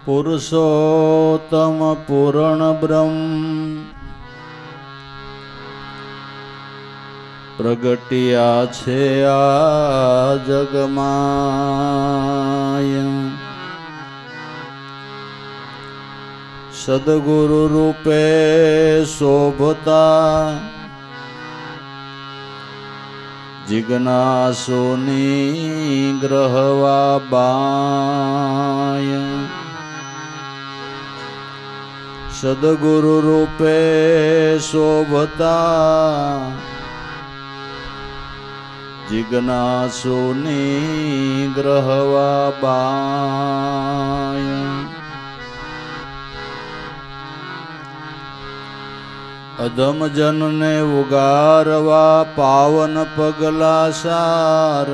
પુરુષોત્તમ પૂર્ણ બ્રહ્મ પ્રગટ્યા છે આ જગમાય. સદગુરુ રૂપે શોભતા જિજ્ઞાસુની ગ્રહવા બાય. સદગુરુ રૂપે શોભતા જિજ્ઞાસુની ગ્રહવા બાય. અધમ જનને ઉગારવા પાવન પગલા સાર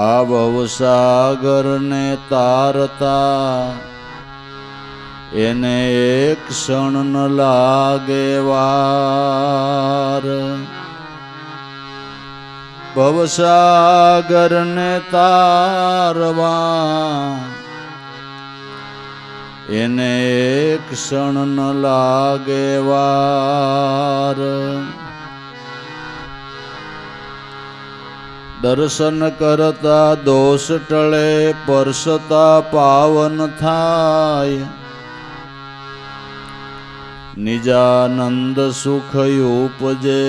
આ ભવસાગરને તારતા એને એક ક્ષણ ન લાગે વાર. ભવસાગરને તારવા એને એક ક્ષણ ન લાગે વાર. દર્શન કરતા દોષ ટળે પરસતા પાવન થાય. નિજાનંદ સુખ ઉપજે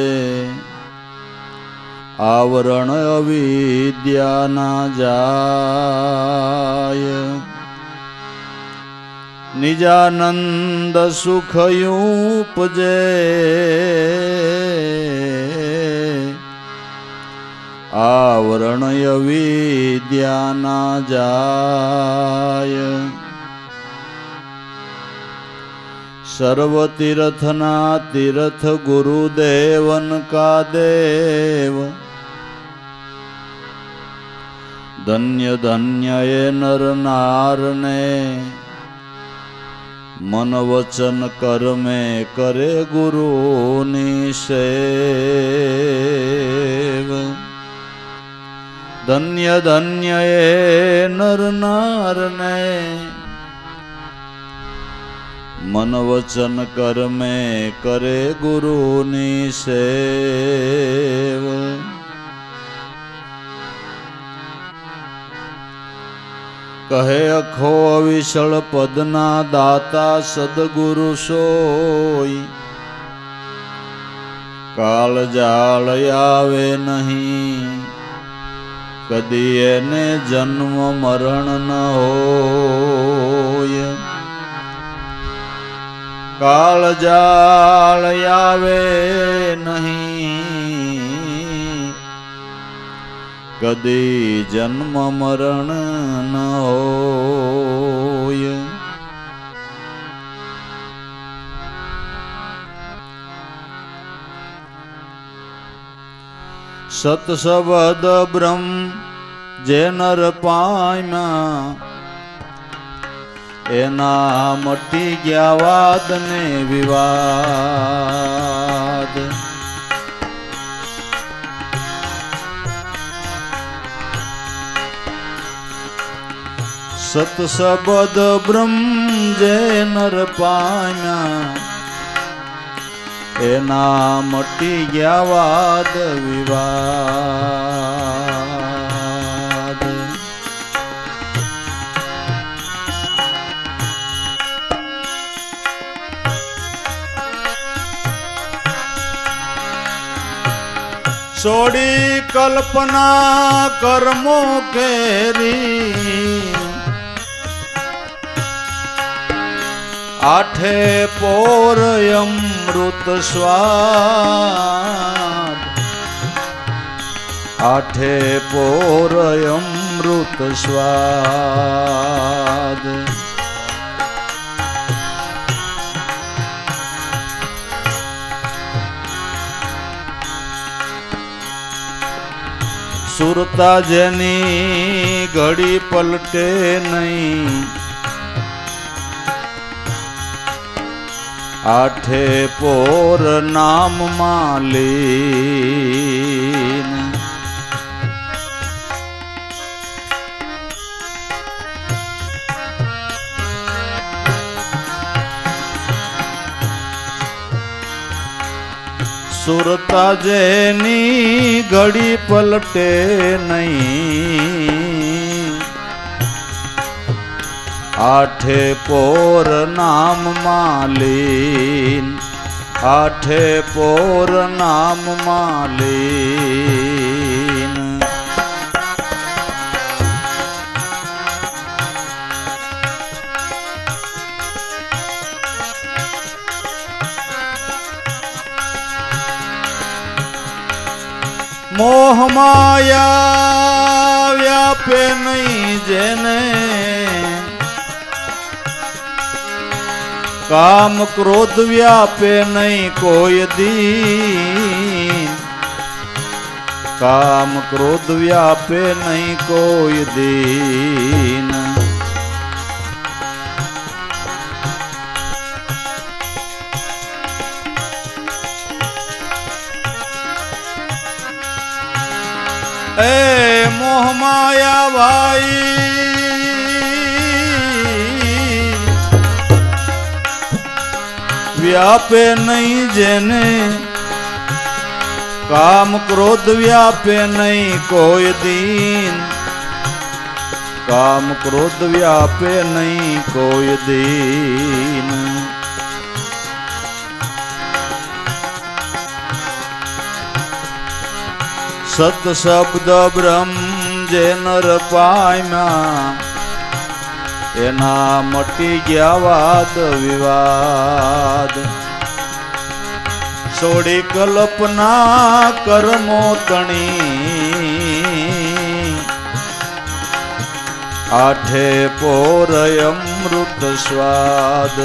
આવરણ અવિદ્યા ના જાય. નિજાનંદ સુખ ઉપજે આવરણ અવિદ્યા ના જાય. સર્વ તીર્થના તીર્થ ગુરુદેવન કા દેવ. ધન્ય ધન્ય એ નર નારને મન વચન કર્મે કરે ગુરુની સેવ. ધન્ય ધન્ય એ નર નારને મન વચન કર્મે કરે ગુરુની સેવ. કહે અખો અવિશળ પદના દાતા સદગુરુ સોય. કાળ જાળ આવે નહીં કદી એને જન્મ મરણ ન હોય. કાળ જાળ આવે નહીં કદી જન્મ મરણ ન હોય. સતસબદ બ્રહ્મ જે નર પામ્યા એના મટી ગયા વાદ ને વિવાદ. સતસબદ બ્રહ્મ જે નર પામ્યા એના મટી ગયા વાદ વિવાદ. છોડી કલ્પના કર્મો કેરી આઠે પોર અમૃત સ્વાદ. આઠે પોર અમૃત સ્વાદ. સુરતા જેની ઘડી પલટે નહીં આઠે પોર નામ માલીન. સુરતા જેની ઘડી પલટે નહીં, આઠે પોર નામ માલીન, આઠે પોર નામ માલીન. મોહ માયા વ્યાપે નહીં જેને, કામ ક્રોધ વ્યાપે નહીં કોઈ દી, કામ ક્રોધ વ્યાપે નહીં કોઈ દીન. એ મોહ માયા ભાઈ વ્યાપે નહીં જેને, કામ ક્રોધ વ્યાપે નહીં કોઈ દીન, કામ ક્રોધ વ્યાપે નહીં કોઈ દીન. સત શબ્દ બ્રહ્મ જે નર પામ્યા, એના મટી ગયા વાદ વિવાદ. છોડી કલ્પના કર્મો તણી, આઠે પોર અમૃત સ્વાદ.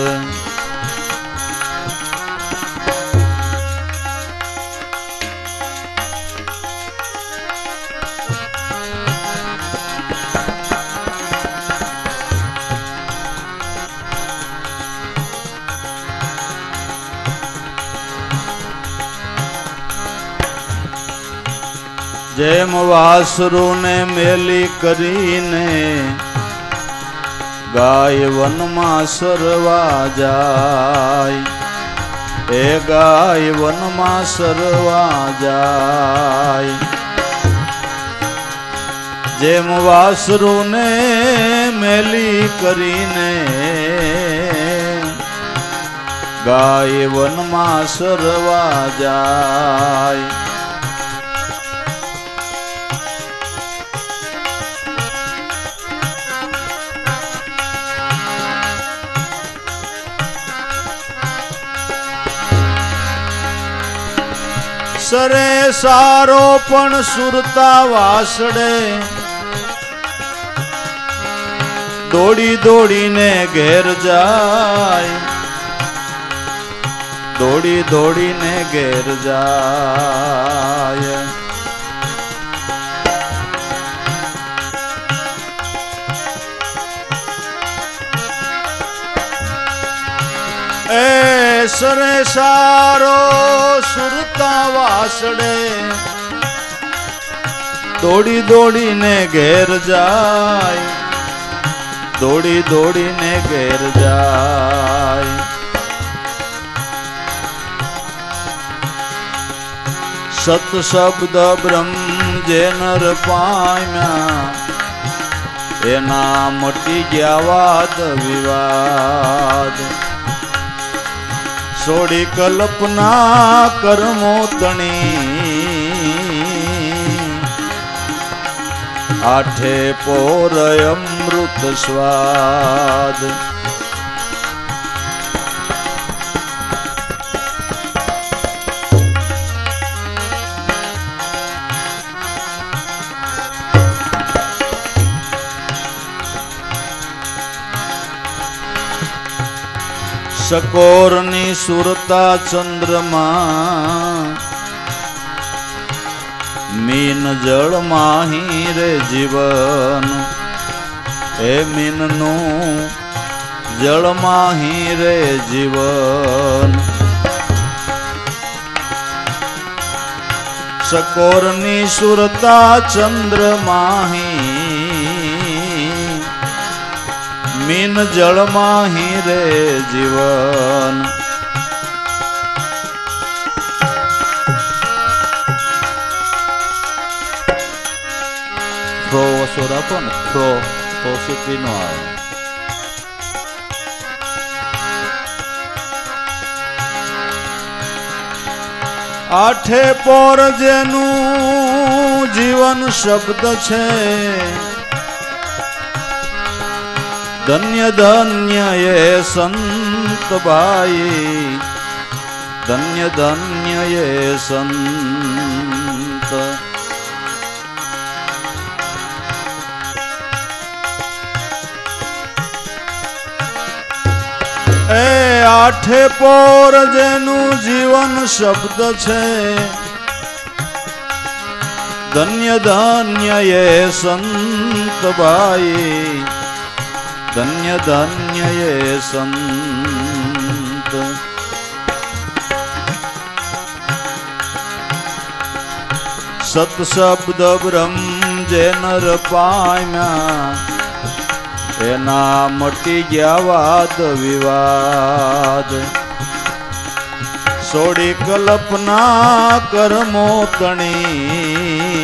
જેમ વાસરુને મેલી કરીને ગાય વનમાં સરવા જાય, એ ગાય વનમાં સરવા જાય. જેમ વાસરુને મેલી કરીને ગાય વનમાં સરવા જાય. સરે સારો પણ સુરતા વાસડે, દોડી દોડીને ઘેર જાય, દોડી દોડીને ઘેર જાય. એ સરે સારો સુરતા વાસડે, દોડી દોડીને ઘેર જાય, દોડી દોડીને ઘેર જાય. સત શબ્દ બ્રહ્મ જે નર પામ્યા, એના મટી ગયા વાદ વિવાદ. છોડી કલ્પના કર્મો તણી, આઠે પોર અમૃત સ્વાદ. સકોરની સુરતા ચંદ્રમાં, મીન જળ માહી રે જીવન. એ મીનનું જળ માહી રે જીવન. સકોરની સુરતા ચંદ્રમાહી, મીન જળમાં હીરે જીવન. થ્રો સ્વર આપો ને થ્રો તો સિદ્ધિ નો આવે. આઠે પોર જેનું જીવન શબ્દ છે, ધન્ય ધન્ય એ સંત ભાઈ, ધન્ય ધન્ય એ સંત. એ આઠે પોર જેનું જીવન શબ્દ છે, ધન્ય ધન્ય એ સંત ભાઈ, ધન્ય ધન્ય એ સંત. સત શબ્દ બ્રહ્મ જે નર પામ્યા, એના મટી ગયા વાદ વિવાદ. સોડી કલ્પના કર્મો તણી,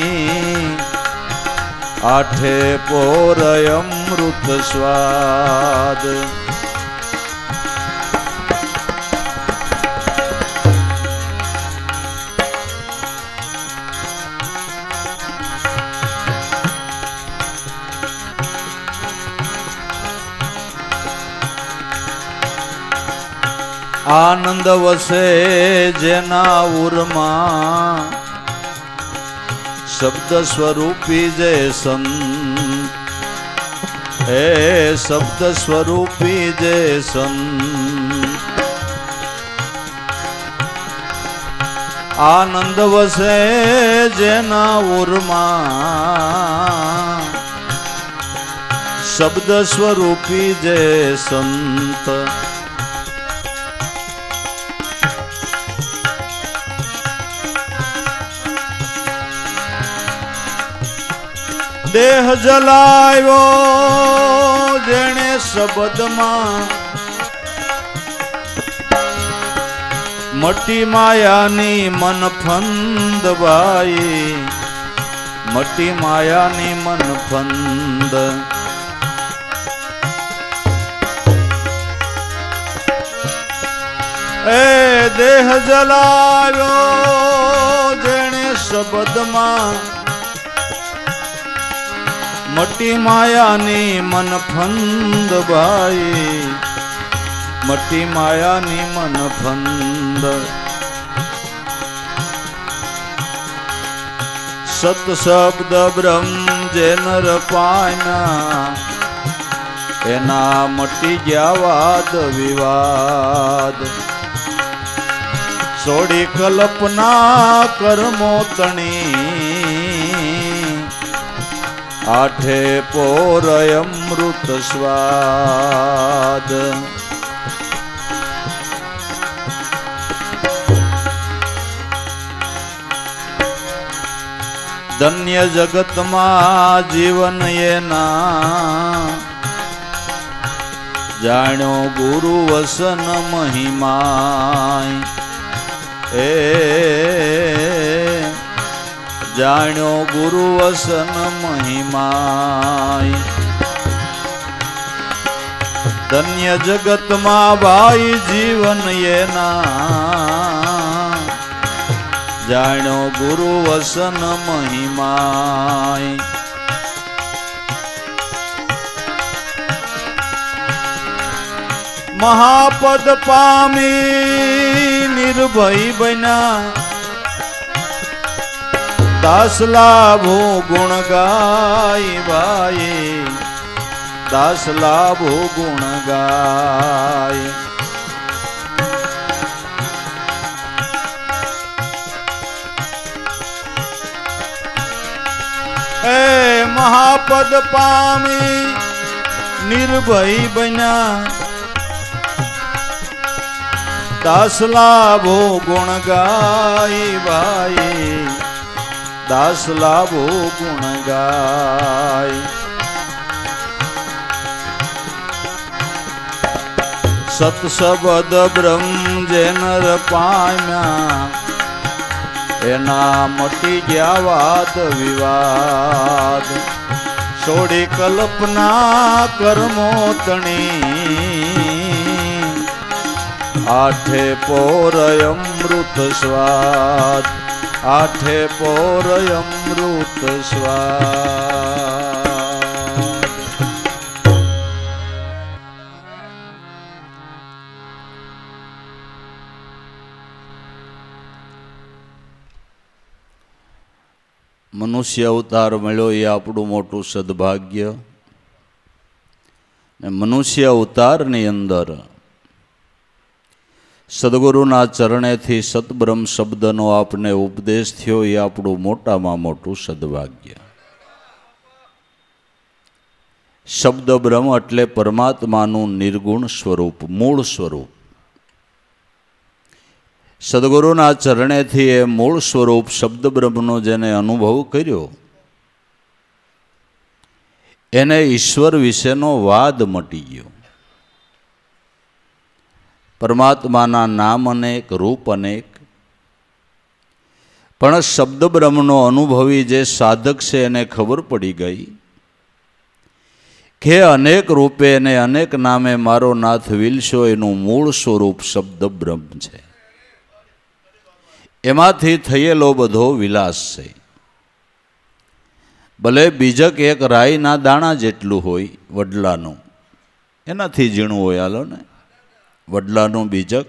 આઠે પોર અમૃત સ્વાદ. આનંદ વસે જેના ઉરમાં, શબ્દ સ્વરૂપી જે સંત. હે શબ્દ સ્વરૂપી જે સંત. આનંદ વસે જેના ઉરમાં, શબ્દ સ્વરૂપી જે સંત. દેહ જલાવ્યો જેણે શબ્દમાં, મટી માયાની મન ફંદ ભાઈ, મટી માયાની મન ફંદ. એ દેહ જલાવ્યો જેણે શબ્દમાં, મટી માયાની મન ફંદ ભાઈ, મટી માયાની મન ફંદ. સત શબ્દ બ્રહ્મ જે નર પામ્યા, એના મટી ગયા વાદ વિવાદ. સોડી કલ્પના કર્મો તણી, આઠે પોર અમૃત સ્વાદ. ધન્ય જગતમાં જીવન એના, જાણ્યો ગુરુ વસન મહિમાય. એ જાણ્યો ગુરુ વસન મહિમાય. ધન્ય જગતમાં ભાઈ જીવન એના, જાણ્યો ગુરુ વસન મહિમાય. મહાપદ પામી નિર્ભય બન્યા, દાસ લાભો ગુણ ગાય ભાઈ, દાસ લાભો ગુણ ગાય. એ મહાપદ પામી નિર્ભય બન્યા, દાસ લાભો ગુણ ગાય ભાઈ, દાસ લાભો ગુણ ગાય. સત શબ્દ બ્રહ્મ જે નર પામ્યા, એના મટી ગયા વાદ વિવાદ. છોડી કલ્પના કર્મો તણી, આઠે પોર અમૃત સ્વાદ, આઠે પોર અમૃત સ્વાદ. મનુષ્ય અવતાર મળ્યો એ આપણું મોટું સદભાગ્ય. ને મનુષ્ય અવતારની અંદર સદગુરુના ચરણેથી સતબ્રહ્મ શબ્દનો આપને ઉપદેશ થયો એ આપણું મોટામાં મોટું સદભાગ્ય. શબ્દ બ્રહ્મ એટલે પરમાત્માનું નિર્ગુણ સ્વરૂપ, મૂળ સ્વરૂપ. સદગુરુના ચરણેથી એ મૂળ સ્વરૂપ શબ્દ બ્રહ્મનો જેને અનુભવ કર્યો એને ઈશ્વર વિશેનો વાદ મટી ગયો. પરમાત્માના નામ અનેક, રૂપ અનેક, પણ શબ્દ બ્રહ્મનો અનુભવી જે સાધક છે એને ખબર પડી ગઈ કે અનેક રૂપે અને અનેક નામે મારો નાથ વિલસો એનું મૂળ સ્વરૂપ શબ્દ બ્રહ્મ છે. એમાંથી થયેલો બધો વિલાસ છે. ભલે બીજક એક રાઈના દાણા જેટલું હોય વડલાનું, એનાથી ઝીણું હોય, હાલો ને, વડલાનું બીજક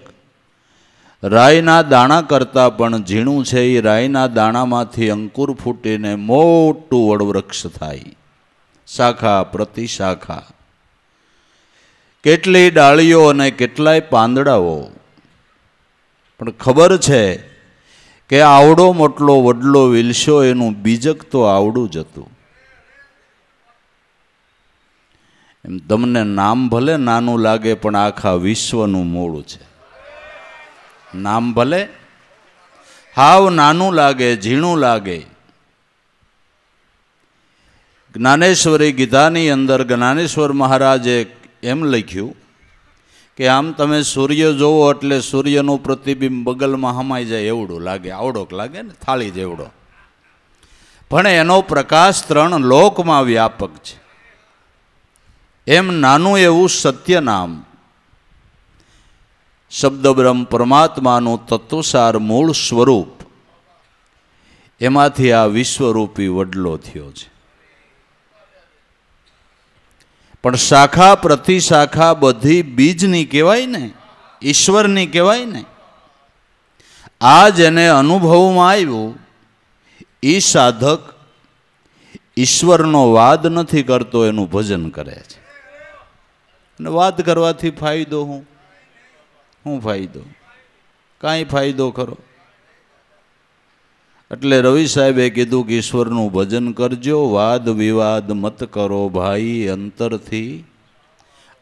રાઈના દાણા કરતાં પણ ઝીણું છે. એ રાઈના દાણામાંથી અંકુર ફૂટીને મોટું વડવૃક્ષ થાય, શાખા પ્રતિશાખા, કેટલી ડાળીઓ અને કેટલાય પાંદડાઓ. પણ ખબર છે કે આવડો મોટલો વડલો વિલસો એનું બીજક તો આવડું જ હતું. એમ તમને નામ ભલે નાનું લાગે પણ આખા વિશ્વનું મૂળ છે. નામ ભલે હાવ નાનું લાગે, ઝીણું લાગે. જ્ઞાનેશ્વરી ગીતાની અંદર જ્ઞાનેશ્વર મહારાજે એમ લખ્યું કે આમ તમે સૂર્ય જોવો એટલે સૂર્યનું પ્રતિબિંબ બગલમાં હમાઈ જાય એવડું લાગે, આવડોક લાગે ને, થાળી જેવડો. પણ એનો પ્રકાશ 3 લોકમાં વ્યાપક છે. એમ નાનું એવું સત્ય નામ શબ્દ બ્રહ્મ પરમાત્માનું તત્વસાર મૂળ સ્વરૂપ, એમાંથી આ વિશ્વરૂપી વડલો થયો છે. પણ શાખા પ્રતિશાખા બધી બીજની કહેવાય ને, ઈશ્વરની કહેવાય ને. આ જેને અનુભવમાં આવ્યું એ સાધક ઈશ્વરનો વાદ નથી કરતો, એનું ભજન કરે છે. અને વાદ કરવાથી ફાયદો શું ફાયદો? કાંઈ ફાયદો ખરો? એટલે રવિ સાહેબે કીધું કે ઈશ્વરનું ભજન કરજો, વાદ વિવાદ મત કરો ભાઈ, અંતરથી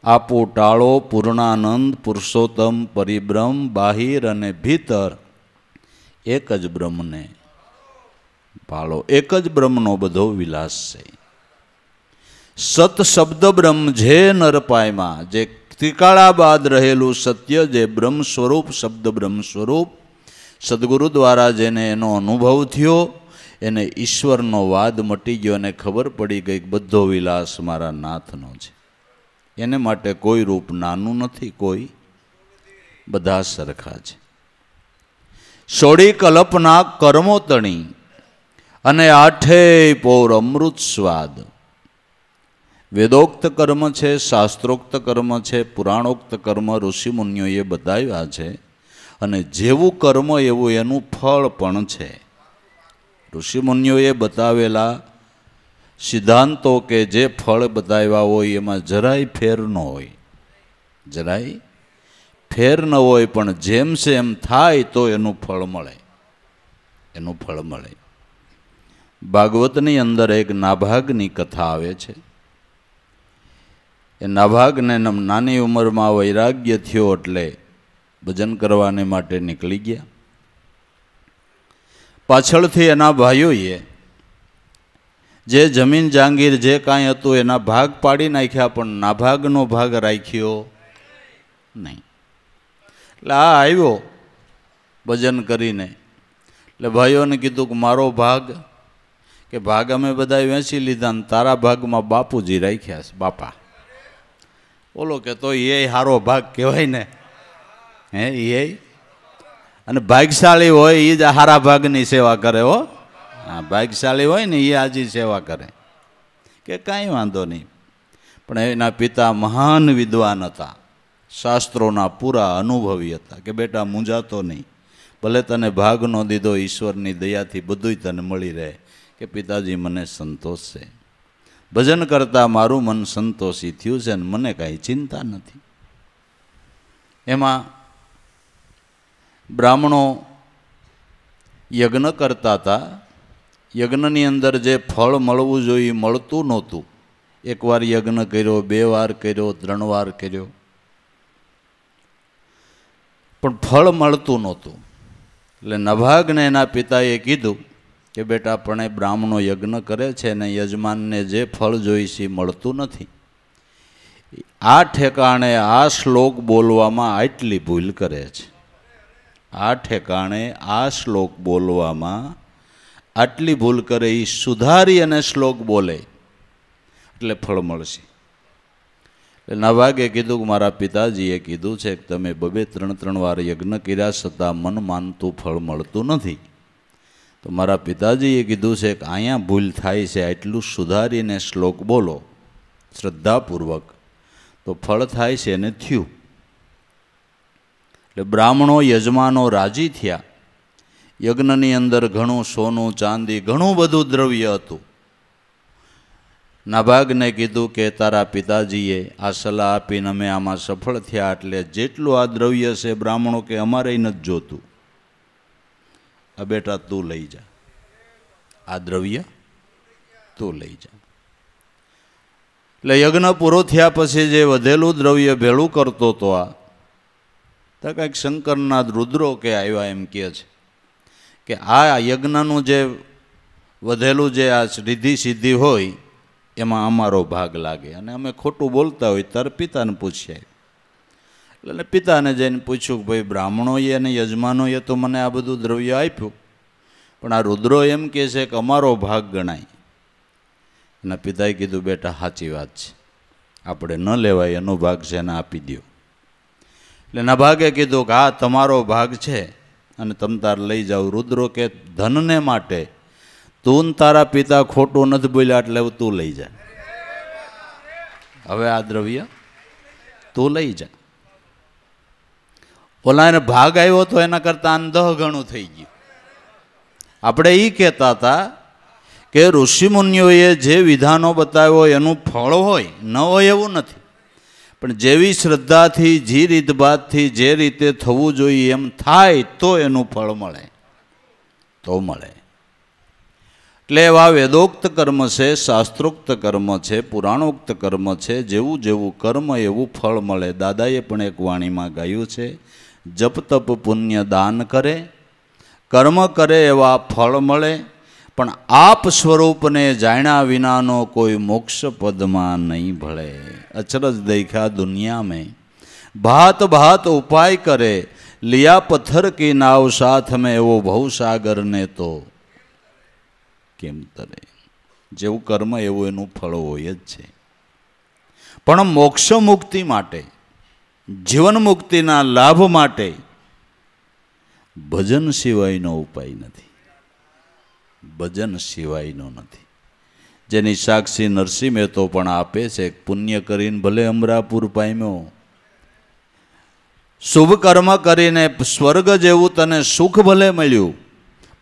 આપો ટાળો પૂર્ણાનંદ પુરુષોત્તમ પરિબ્રહ્મ, બાહિર અને ભીતર એક જ બ્રહ્મને ભાળો. એક જ બ્રહ્મનો બધો વિલાસ છે. સત શબ્દ બ્રહ્મ જે નર પાયમાં, જે ત્રિકાળા બાદ રહેલું સત્ય, જે બ્રહ્મ સ્વરૂપ શબ્દ બ્રહ્મ સ્વરૂપ સદગુરુ દ્વારા જેને એનો અનુભવ થયો એને ઈશ્વરનો વાદ મટી ગયો અને ખબર પડી ગઈ બધો વિલાસ મારા નાથનો છે. એને માટે કોઈ રૂપ નાનું નથી, કોઈ બધા સરખા છે. સોડી કલ્પના કર્મો તણી અને આઠેય પોર અમૃત સ્વાદ. વેદોક્ત કર્મ છે, શાસ્ત્રોક્ત કર્મ છે, પુરાણોક્ત કર્મ ઋષિમુનિઓએ બતાવ્યા છે. અને જેવું કર્મ એવું એનું ફળ પણ છે. ઋષિમુનિઓએ બતાવેલા સિદ્ધાંતો કે જે ફળ બતાવ્યા હોય એમાં જરાય ફેર ન હોય, જરાય ફેર ન હોય, પણ જેમ છે એમ થાય તો એનું ફળ મળે, એનું ફળ મળે. ભાગવતની અંદર એક નાભાગની કથા આવે છે. એ નાભાગને નાની ઉંમરમાં વૈરાગ્ય થયો એટલે ભજન કરવાને માટે નીકળી ગયા. પાછળથી એના ભાઈઓએ જે જમીન જાગીર જે કાંઈ હતું એના ભાગ પાડી નાખ્યા, પણ નાભાગનો ભાગ રાખ્યો નહીં. એટલે આ આવ્યો ભજન કરીને, એટલે ભાઈઓને કીધું કે મારો ભાગ, કે ભાગ અમે બધા વેચી લીધા ને તારા ભાગમાં બાપુજી રાખ્યા છે બાપા. બોલો કે તો એ સારો ભાગ કહેવાય ને, હે એ અને ભાગ્યશાળી હોય એ જ હારા ભાગની સેવા કરે. હો હા, ભાગ્યશાળી હોય ને એ આજી સેવા કરે કે કાંઈ વાંધો નહીં. પણ એના પિતા મહાન વિદ્વાન હતા, શાસ્ત્રોના પૂરા અનુભવી હતા કે બેટા મૂંઝાતો નહીં, ભલે તને ભાગ ન દીધો, ઈશ્વરની દયાથી બધુંય તને મળી રહે. કે પિતાજી મને સંતોષ છે, ભજન કરતાં મારું મન સંતોષી થયું છે ને મને કાંઈ ચિંતા નથી. એમાં બ્રાહ્મણો યજ્ઞ કરતા હતા. યજ્ઞની અંદર જે ફળ મળવું જોઈએ મળતું નહોતું. એકવાર યજ્ઞ કર્યો, 2 વાર કર્યો, 3 વાર કર્યો, પણ ફળ મળતું નહોતું. એટલે નભાગને એના પિતાએ કીધું કે બેટા પણ એ બ્રાહ્મણો યજ્ઞ કરે છે ને યજમાનને જે ફળ જોઈશે મળતું નથી. આ ઠેકાણે આ શ્લોક બોલવામાં આટલી ભૂલ કરે છે, આ ઠેકાણે આ શ્લોક બોલવામાં આટલી ભૂલ કરે, એ સુધારી અને શ્લોક બોલે એટલે ફળ મળશે. એટલે નભાગે કીધું કે મારા પિતાજીએ કીધું છે કે તમે 2-3 વાર યજ્ઞ કર્યા છતાં મન માનતું ફળ મળતું નથી. તો મારા પિતાજીએ કીધું છે કે અહીંયા ભૂલ થાય છે, આટલું સુધારીને શ્લોક બોલો શ્રદ્ધાપૂર્વક તો ફળ થાય છે. અને થયું. એટલે બ્રાહ્મણો યજમાનો રાજી થયા. યજ્ઞની અંદર ઘણું સોનું ચાંદી ઘણું બધું દ્રવ્ય હતું. નાભાગને કીધું કે તારા પિતાજીએ આ સલાહ આપીને અમે આમાં સફળ થયા, એટલે જેટલું આ દ્રવ્ય છે બ્રાહ્મણો કે અમારે નથી જોતું, આ બેટા તું લઈ જા, આ દ્રવ્ય તું લઈ જા. એટલે યજ્ઞ પૂરો થયા પછી જે વધેલું દ્રવ્ય ભેળું કરતો હતો આ તો કંઈક શંકરના રુદ્રો કે આવ્યા એમ કહે છે કે આ યજ્ઞનું જે વધેલું જે આ રિદ્ધિ સિદ્ધિ હોય એમાં અમારો ભાગ લાગે. અને અમે ખોટું બોલતા હોય ત્યારે પિતાને પૂછીએ. એટલે પિતાને જઈને પૂછ્યું કે ભાઈ બ્રાહ્મણોએ અને યજમાનોએ તો મને આ બધું દ્રવ્ય આપ્યું, પણ આ રુદ્રો એમ કહે છે કે અમારો ભાગ ગણાય. એના પિતાએ કીધું બેટા સાચી વાત છે, આપણે ન લેવાય એનો ભાગ છે એને આપી દો. એટલે નભાગે કીધું કે હા તમારો ભાગ છે અને તમ તાર લઈ જાઓ. રુદ્રો કે ધનને માટે તું તારા પિતા ખોટું નથી બોલ્યા એટલે તું લઈ જા, હવે આ દ્રવ્ય તું લઈ જા. ઓલા એને ભાગ આવ્યો તો એના કરતાં 10 ગણું થઈ ગયું. આપણે એ કહેતા હતા કે ઋષિમુનિઓએ જે વિધાનો બતાવ્યો એનું ફળ હોય ન હોય એવું નથી, પણ જેવી શ્રદ્ધાથી જે રીતભાતથી જે રીતે થવું જોઈએ એમ થાય તો એનું ફળ મળે, તો મળે. એટલે એવા વેદોક્ત કર્મ છે, શાસ્ત્રોક્ત કર્મ છે, પુરાણોક્ત કર્મ છે, જેવું જેવું કર્મ એવું ફળ મળે. દાદાએ પણ એક વાણીમાં ગાયું છે, જપ તપ પુણ્ય દાન કરે, કર્મ કરે એવા ફળ મળે, પણ આપ સ્વરૂપને જાણ્યા વિનાનો કોઈ મોક્ષ પદમાં નહીં ભળે. અચરજ દેખા દુનિયા મેં ભાત ભાત ઉપાય કરે, લિયા પથ્થર કી નાવ સાથ મેં એવો ભવસાગર ને તો કેમ તરે. જેવું કર્મ એવું એનું ફળ હોય જ છે. પણ મોક્ષ મુક્તિ માટે, જીવન મુક્તિના લાભ માટે ભજન સિવાયનો ઉપાય નથી, ભજન સિવાયનો નથી. જેની સાક્ષી નરસિંહ મહેતો પણ આપે છે, પુણ્ય કરીને ભલે અમરાપુર પામ્યો, શુભ કર્મ કરીને સ્વર્ગ જેવું તને સુખ ભલે મળ્યું,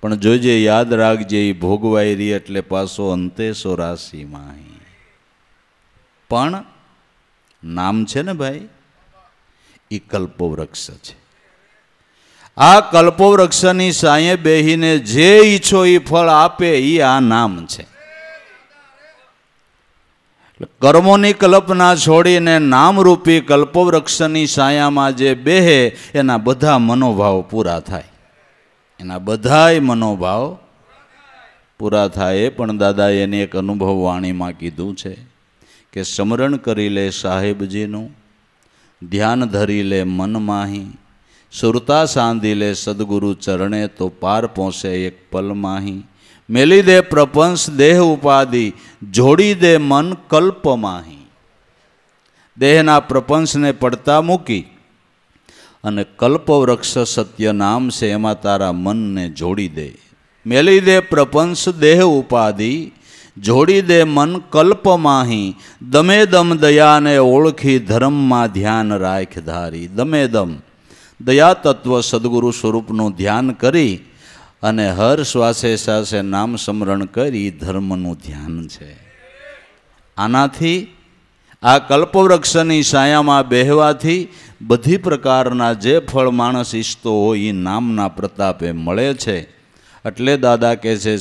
પણ જોજે યાદ રાખજે એ ભોગવાઈ રહી એટલે પાછો અંતે 84માં. પણ નામ છે ને ભાઈ, એ કલ્પવૃક્ષ છે. આ કલ્પવૃક્ષની સાંયે બેહીને જે ઈચ્છો એ ફળ આપે એ આ નામ છે. કર્મોની કલ્પના છોડીને નામરૂપી કલ્પવૃક્ષની છાયામાં જે બેહે એના બધા મનોભાવ પૂરા થાય, એના બધાય મનોભાવ પૂરા થાય. પણ દાદાએ એને એક અનુભવ વાણીમાં કીધું છે કે સ્મરણ કરી લે સાહેબજીનું, ધ્યાન ધરી લે મન માહી, સુરતા સાંધી લે સદગુરુ ચરણે તો પાર પહોંચે એક પલ માહી. મેલી દે પ્રપંચ દેહ ઉપાધિ જોડી દે મન કલ્પ માહી. દેહના પ્રપંચને પડતા મૂકી અને કલ્પવૃક્ષ સત્ય નામ છે એમાં તારા મનને જોડી દે. મેલી દે પ્રપંચ દેહ ઉપાધિ જોડી દે મન કલ્પ માહી. દમે દમ દયાને ઓળખી ધર્મમાં ધ્યાન રાખ ધારી. દમે દમ દયા તત્વ સદગુરુ સ્વરૂપનું ધ્યાન કરી અને હર શ્વાસે શ્વાસે નામ સ્મરણ કરી ધર્મનું ધ્યાન છે. આનાથી આ કલ્પવૃક્ષની છાયામાં બેહવાથી બધી પ્રકારના જે ફળ માણસ ઈચ્છતો હોય એ નામના પ્રતાપે મળે છે. એટલે દાદા કહે છે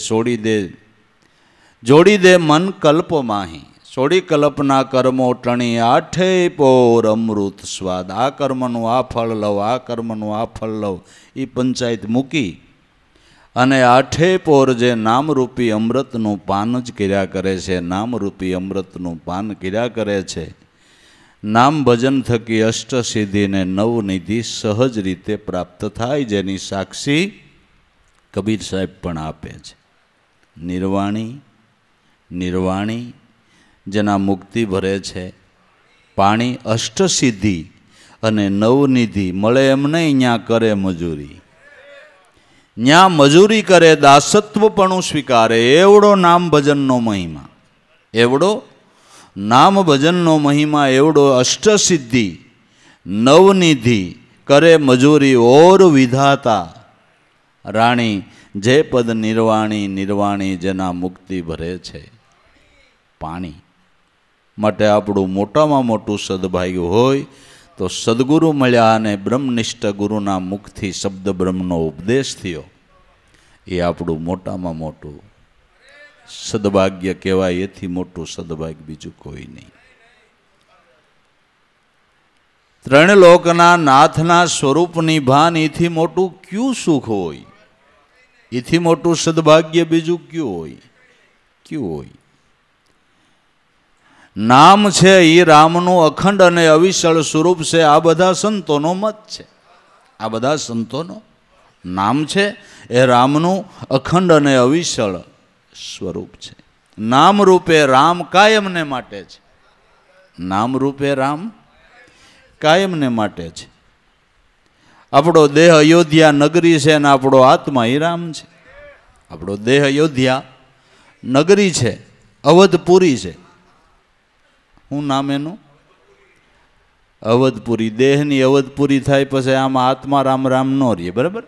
જોડી દે મન કલ્પ માહી. છોડી કલ્પના કર્મો ટણી આઠે પોર અમૃત સ્વાદ. આ કર્મનું આ ફળ લવ, આ કર્મનું આ ફળ લવ, એ પંચાયત મૂકી અને આઠે પોર જે નામરૂપી અમૃતનું પાન જ કર્યા કરે છે, નામરૂપી અમૃતનું પાન કર્યા કરે છે. નામ ભજન થકી અષ્ટસિદ્ધિને નવનિધિ સહજ રીતે પ્રાપ્ત થાય, જેની સાક્ષી કબીર સાહેબ પણ આપે છે. નિર્વાણી નિર્વાણી જેના મુક્તિ ભરે છે. પાણી અષ્ટસિદ્ધિ અને નવનિધિ મળે એમ નહીં, ત્યાં કરે મજૂરી. ત્યાં મજૂરી કરે, દાસત્વપણું સ્વીકારે. એવડો નામ ભજનનો મહિમા, એવડો નામ ભજનનો મહિમા, એવડો અષ્ટસિદ્ધિ નવનિધિ કરે મજૂરી. ઓર વિધાતા રાણી જે પદ નિર્વાણી નિર્વાણી જેના મુક્તિ ભરે છે. પાણી માટે આપણું મોટામાં મોટું સદભાગ્ય હોય તો સદગુરુ મળ્યા અને બ્રહ્મનિષ્ઠ ગુરુના મુખથી શબ્દ બ્રહ્મનો ઉપદેશ થયો. એ આપણું મોટામાં મોટું સદભાગ્ય કહેવાય. એથી મોટું સદભાગ્ય બીજું કોઈ નહીં. ત્રણ લોકના નાથના સ્વરૂપની ભાન, એથી મોટું ક્યું સુખ હોય, એથી મોટું સદભાગ્ય બીજું ક્યું હોય, ક્યું હોય. નામ છે એ રામનું અખંડ અને અવિચળ સ્વરૂપ છે. આ બધા સંતોનો મત છે. આ બધા સંતોનો નામ છે એ રામનું અખંડ અને અવિચળ સ્વરૂપ છે. નામ રૂપે રામ કાયમને માટે છે. નામ રૂપે રામ કાયમને માટે છે. આપણો દેહ અયોધ્યા નગરી છે અને આપણો આત્મા એ રામ છે. આપણો દેહ અયોધ્યા નગરી છે, અવધપુરી છે. શું નામ એનું? અવધપુરી. દેહની અવધપુરી થાય પછી આમાં આત્મા રામ રામ ન રહે. બરાબર?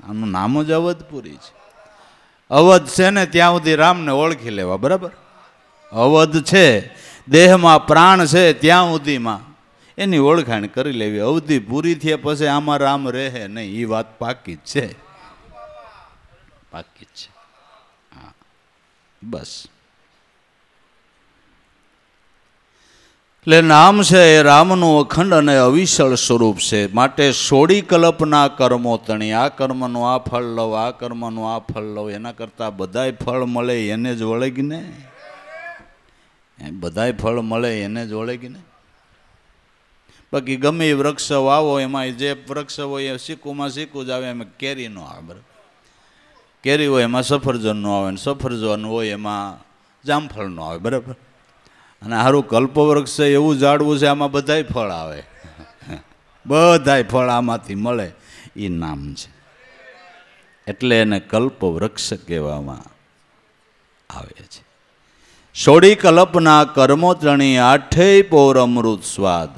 આનું નામ જ અવધપુરી છે. અવધ છે ને ત્યાં સુધી રામને ઓળખી લેવા. બરાબર? અવધ છે, દેહમાં પ્રાણ છે ત્યાં સુધીમાં એની ઓળખાણ કરી લેવી. અવધિ પૂરી થયા પછી આમાં રામ રહે નહીં, એ વાત પાકી જ છે. પાકી જ છે. હા, બસ. એટલે નામ છે એ રામનું અખંડ અને અવિચળ સ્વરૂપ છે. માટે સોડી કલ્પના કર્મો તણી. આ કર્મનું આ ફળ લવ, આ કર્મનું આ ફળ લવ, એના કરતાં બધાય ફળ મળે એને જ વળગીને. બધાય ફળ મળે એને જ વળગીને. બાકી ગમે એ વૃક્ષ વાવો, એમાં જે વૃક્ષ હોય એ શીકુમાં શીકું જ આવે, એમાં કેરી ન આવે. બરાબર? કેરી હોય એમાં સફરજન ન આવે, સફરજન હોય એમાં જામફળ ન આવે. બરાબર? અને સારું કલ્પવૃક્ષ છે એવું ઝાડવું છે, આમાં બધાય ફળ આવે. બધાય ફળ આમાંથી મળે. એ નામ છે. એટલે એને કલ્પવૃક્ષ કહેવામાં આવે છે. સોડી કલ્પના કર્મો ત્રણી આઠેય પોર અમૃત સ્વાદ.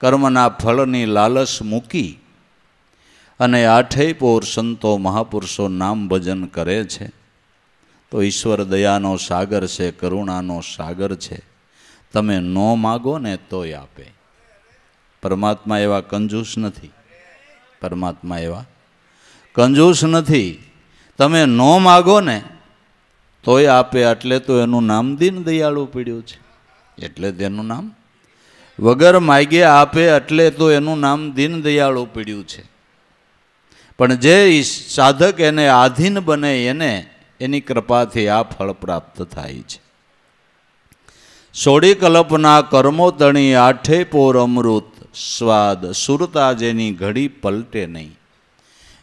કર્મના ફળની લાલચ મૂકી અને આઠેય પોર સંતો મહાપુરુષો નામ ભજન કરે છે તો ઈશ્વર દયાનો સાગર છે, કરુણાનો સાગર છે. તમે ન માગો ને તોય આપે. પરમાત્મા એવા કંજૂસ નથી. પરમાત્મા એવા કંજૂસ નથી. તમે ન માગો ને તોય આપે. એટલે તો એનું નામ દીન દયાળુ પીડ્યું છે. એટલે તેનું નામ વગર માગે આપે, એટલે તો એનું નામ દીન દયાળુ પીડ્યું છે. પણ જે સાધક એને આધીન બને એને એની કૃપાથી આ ફળ પ્રાપ્ત થાય છે. સોડી કલ્પના કર્મો તણી આઠે પોર અમૃત સ્વાદ સુરતા જેની ઘડી પલટે નહીં,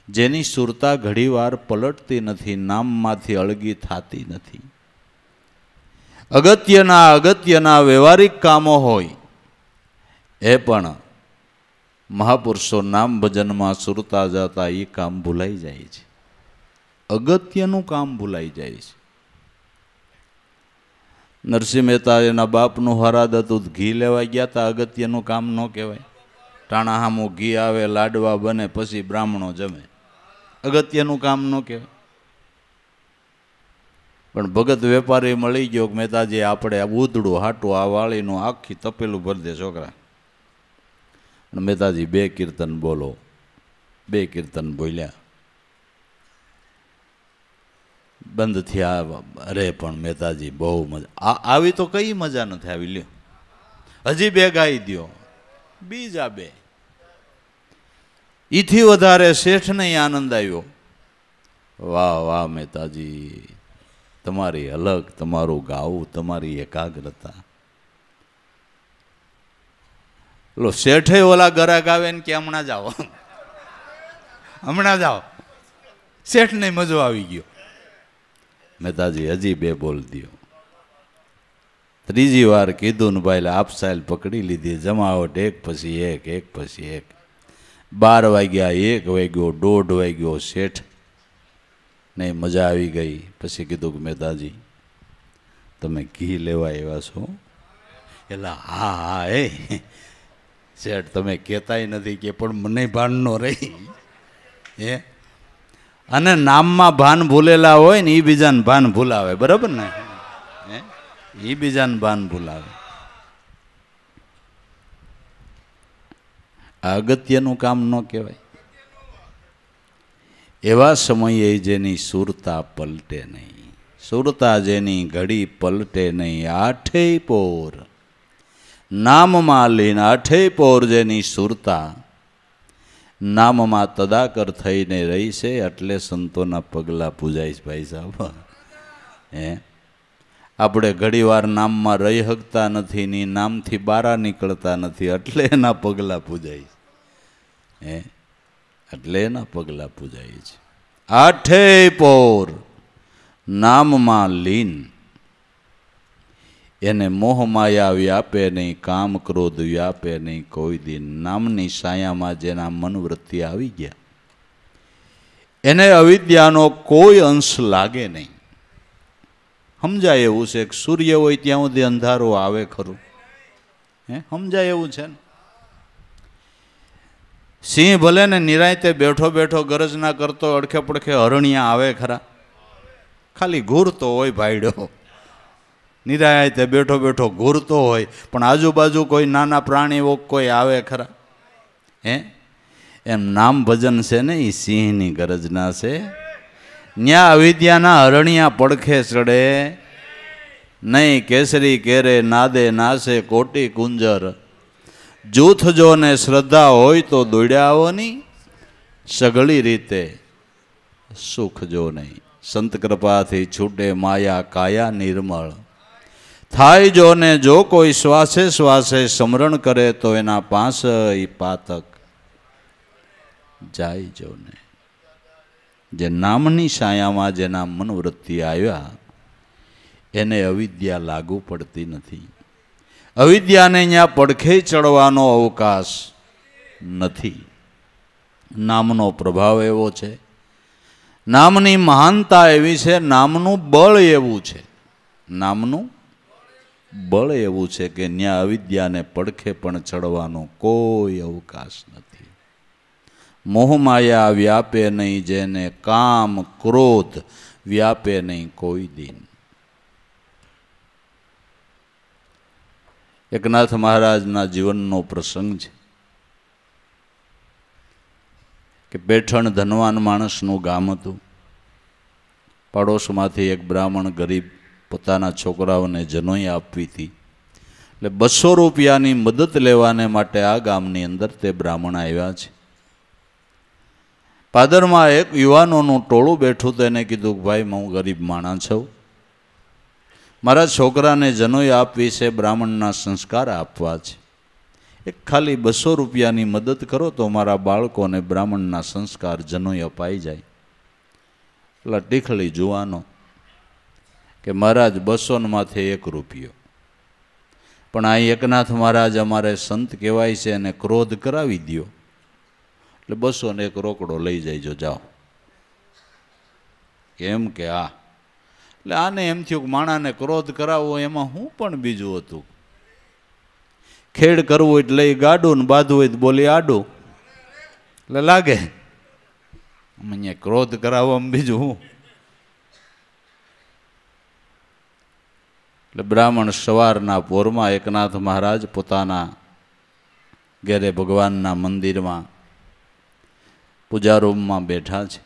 જેની સુરતા ઘડીવાર પલટતી નથી, નામમાંથી અળગી થતી નથી. અગત્યના વ્યવહારિક કામો હોય એ પણ મહાપુરુષો નામ ભજનમાં સુરતા જતા એ કામ ભૂલાઈ જાય છે. અગત્યનું કામ ભૂલાઈ જાય છે. નરસિંહ મહેતા એના બાપનું હરાદ હતું, ઘી લેવા ગયા હતા. અગત્યનું કામ ન કહેવાય. ટાણા હામું ઘી આવે, લાડવા બને, પછી બ્રાહ્મણો જમે. અગત્યનું કામ ન કહેવાય. પણ ભગત વેપારી મળી ગયો કે મહેતાજી આપણે ઉધડું હાટું આ વાળીનું આખી તપેલું ભરી દે છોકરા. મહેતાજી 2 કીર્તન બોલો. 2 કીર્તન બોલ્યા, બંધ થયા. અરે પણ મહેતાજી બહુ મજા આવી. તો કઈ મજા નથી આવી? લ્યો હજી 2 ગાઈ દો, બીજા 2. ઈથી વધારે શેઠને આનંદ આવ્યો. વાહ વાહ મહેતાજી, તમારી અલગ, તમારું ગાવું, તમારી એકાગ્રતા. લો શેઠે ઓલા ગરાક આવે ને કે હમણાં જાઓ, હમણાં જાઓ. શેઠને મજો આવી ગયો. મહેતાજી હજી 2 બોલ દો. ત્રીજી વાર કીધું ને ભાઈ આપ સાહેલ પકડી લીધી. જમાવટ એક પછી એક, એક પછી એક. 12 વાગ્યા, 1 વાગ્યો, 1:30 વાગ્યો. શેઠ ને મજા આવી ગઈ. પછી કીધું કે મહેતાજી તમે ઘી લેવા આવ્યા છો? એટલે હા હા એ શેઠ તમે કહેતાય નથી કે પણ મને ભાન ન રહી. અને નામમાં ભાન ભૂલેલા હોય ને એ બીજાને ભાન ભૂલાવે. બરાબર ને? એ બીજાને ભાન ભૂલાવે. આ અગત્યનું કામ ન કહેવાય. એવા સમયે જેની સુરતા પલટે નહીં, સુરતા જેની ઘડી પલટે નહીં. 8 પોર નામમાં લીન, 8 પોર જેની સુરતા નામમાં તદાકર થઈને રહી છે. એટલે સંતોના પગલાં પૂજાય છે ભાઈ સાહેબ. આપણે ઘડીવાર નામમાં રહી શકતા નથી, ની નામથી બહાર નીકળતા નથી, એટલે એના પગલાં પૂજાય છે. એટલે એના પગલાં પૂજાય છે. 8 પોર નામમાં લીન, એને મોહમાયા વ્યાપે નહીં, કામ ક્રોધ વ્યાપે નહીં કોઈ દિન. નામની સાયામાં જેના મનવૃત્તિ આવી ગયા એને અવિદ્યાનો કોઈ અંશ લાગે નહીં. સમજાય એવું છે કે સૂર્ય હોય ત્યાં સુધી અંધારો આવે ખરું? સમજાય એવું છે ને? સિંહ ભલે ને નિરાંતે બેઠો બેઠો ગરજ ના કરતો અડખે પડખે હરણિયા આવે ખરા? ખાલી ઘૂરતો હોય ભાઈડો. નિરાંતે બેઠો બેઠો ઘૂરતો હોય, પણ આજુબાજુ કોઈ નાના પ્રાણીઓ કોઈ આવે ખરા? એમ નામ ભજન છે ને એ સિંહની ગરજના છે. ન્યા અવિદ્યાના હરણિયા પડખે ચડે નહીં. કેસરી કેરે નાદે નાસે કોટી કુંજર, જૂથ જો ને શ્રદ્ધા હોય તો દોડ્યા આવો નહીં. સઘળી રીતે સુખ જો નહીં, સંત કૃપાથી છૂટે માયા કાયા નિર્મળ. થાય જો ને જો કોઈ શ્વાસે શ્વાસે સ્મરણ કરે તો એના પાંચ પાતક જાય જો ને. જે નામની છાયામાં જેના મનવૃત્તિ આવ્યા એને અવિદ્યા લાગુ પડતી નથી. અવિદ્યાને અહીંયા પડખે ચડવાનો અવકાશ નથી. નામનો પ્રભાવ એવો છે, નામની મહાનતા એવી છે, નામનું બળ એવું છે, નામનું બળ એવું છે કે ત્યાં અવિદ્યાને પડખે પણ ચડવાનો કોઈ અવકાશ નથી. મોહમાયા વ્યાપે નહીં, જેને કામ ક્રોધ વ્યાપે નહીં કોઈ દિન. એકનાથ મહારાજના જીવનનો પ્રસંગ છે કે પેઠણ ધનવાન માણસનું ગામ હતું. પાડોશમાંથી એક બ્રાહ્મણ ગરીબ પોતાના છોકરાઓને જનોઈ આપવી હતી, એટલે 200 રૂપિયાની મદદ લેવાને માટે આ ગામની અંદર તે બ્રાહ્મણ આવ્યા છે. પાદરમાં એક યુવાનોનું ટોળું બેઠું તો એને કીધું કે ભાઈ હું ગરીબ માણસ છું, મારા છોકરાને જનોઈ આપવી છે, બ્રાહ્મણના સંસ્કાર આપવા છે, એક ખાલી 200 રૂપિયાની મદદ કરો તો મારા બાળકોને બ્રાહ્મણના સંસ્કાર જનોય અપાઈ જાય. એટલે ટીખળી જુવાનો કે મહારાજ 200 માથે 1 રૂપિયો, પણ આ એકનાથ મહારાજ અમારે સંત કહેવાય છે અને ક્રોધ કરાવી દ્યો એટલે 201 રોકડો લઈ જઈજો, જાઓ. એમ કે આ એટલે આને એમ થયું કે માણાને ક્રોધ કરાવવો એમાં હું પણ બીજું હતું. ખેડ કરવું હોય એટલે લઈ ગાડું ને બાંધવું હોય તો બોલી આડું, એટલે લાગે અહીંયા ક્રોધ કરાવવામાં બીજું હું. એટલે બ્રાહ્મણ સવારના પોરમાં એકનાથ મહારાજ પોતાના ઘેરે ભગવાનના મંદિરમાં પૂજા રૂમમાં બેઠા છે.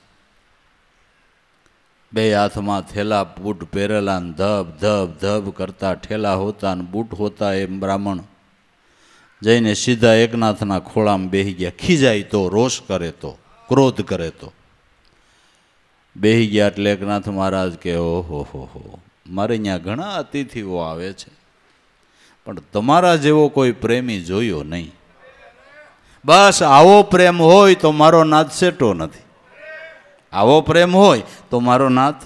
2 હાથમાં થેલા બૂટ પહેરેલા ને ધબ ધબ ધબ કરતા ઠેલા હોતા ને બૂટ હોતા એમ બ્રાહ્મણ જઈને સીધા એકનાથના ખોળામાં બેસી ગયા. ખીજાય તો, રોષ કરે તો, ક્રોધ કરે તો બેસી ગયા. એટલે એકનાથ મહારાજ કે ઓહો હો, મારે અહીંયા ઘણા અતિથિઓ આવે છે પણ તમારા જેવો કોઈ પ્રેમી જોયો નહીં. બસ આવો પ્રેમ હોય તો મારો નાથ સેટો નથી. આવો પ્રેમ હોય તો મારો નાથ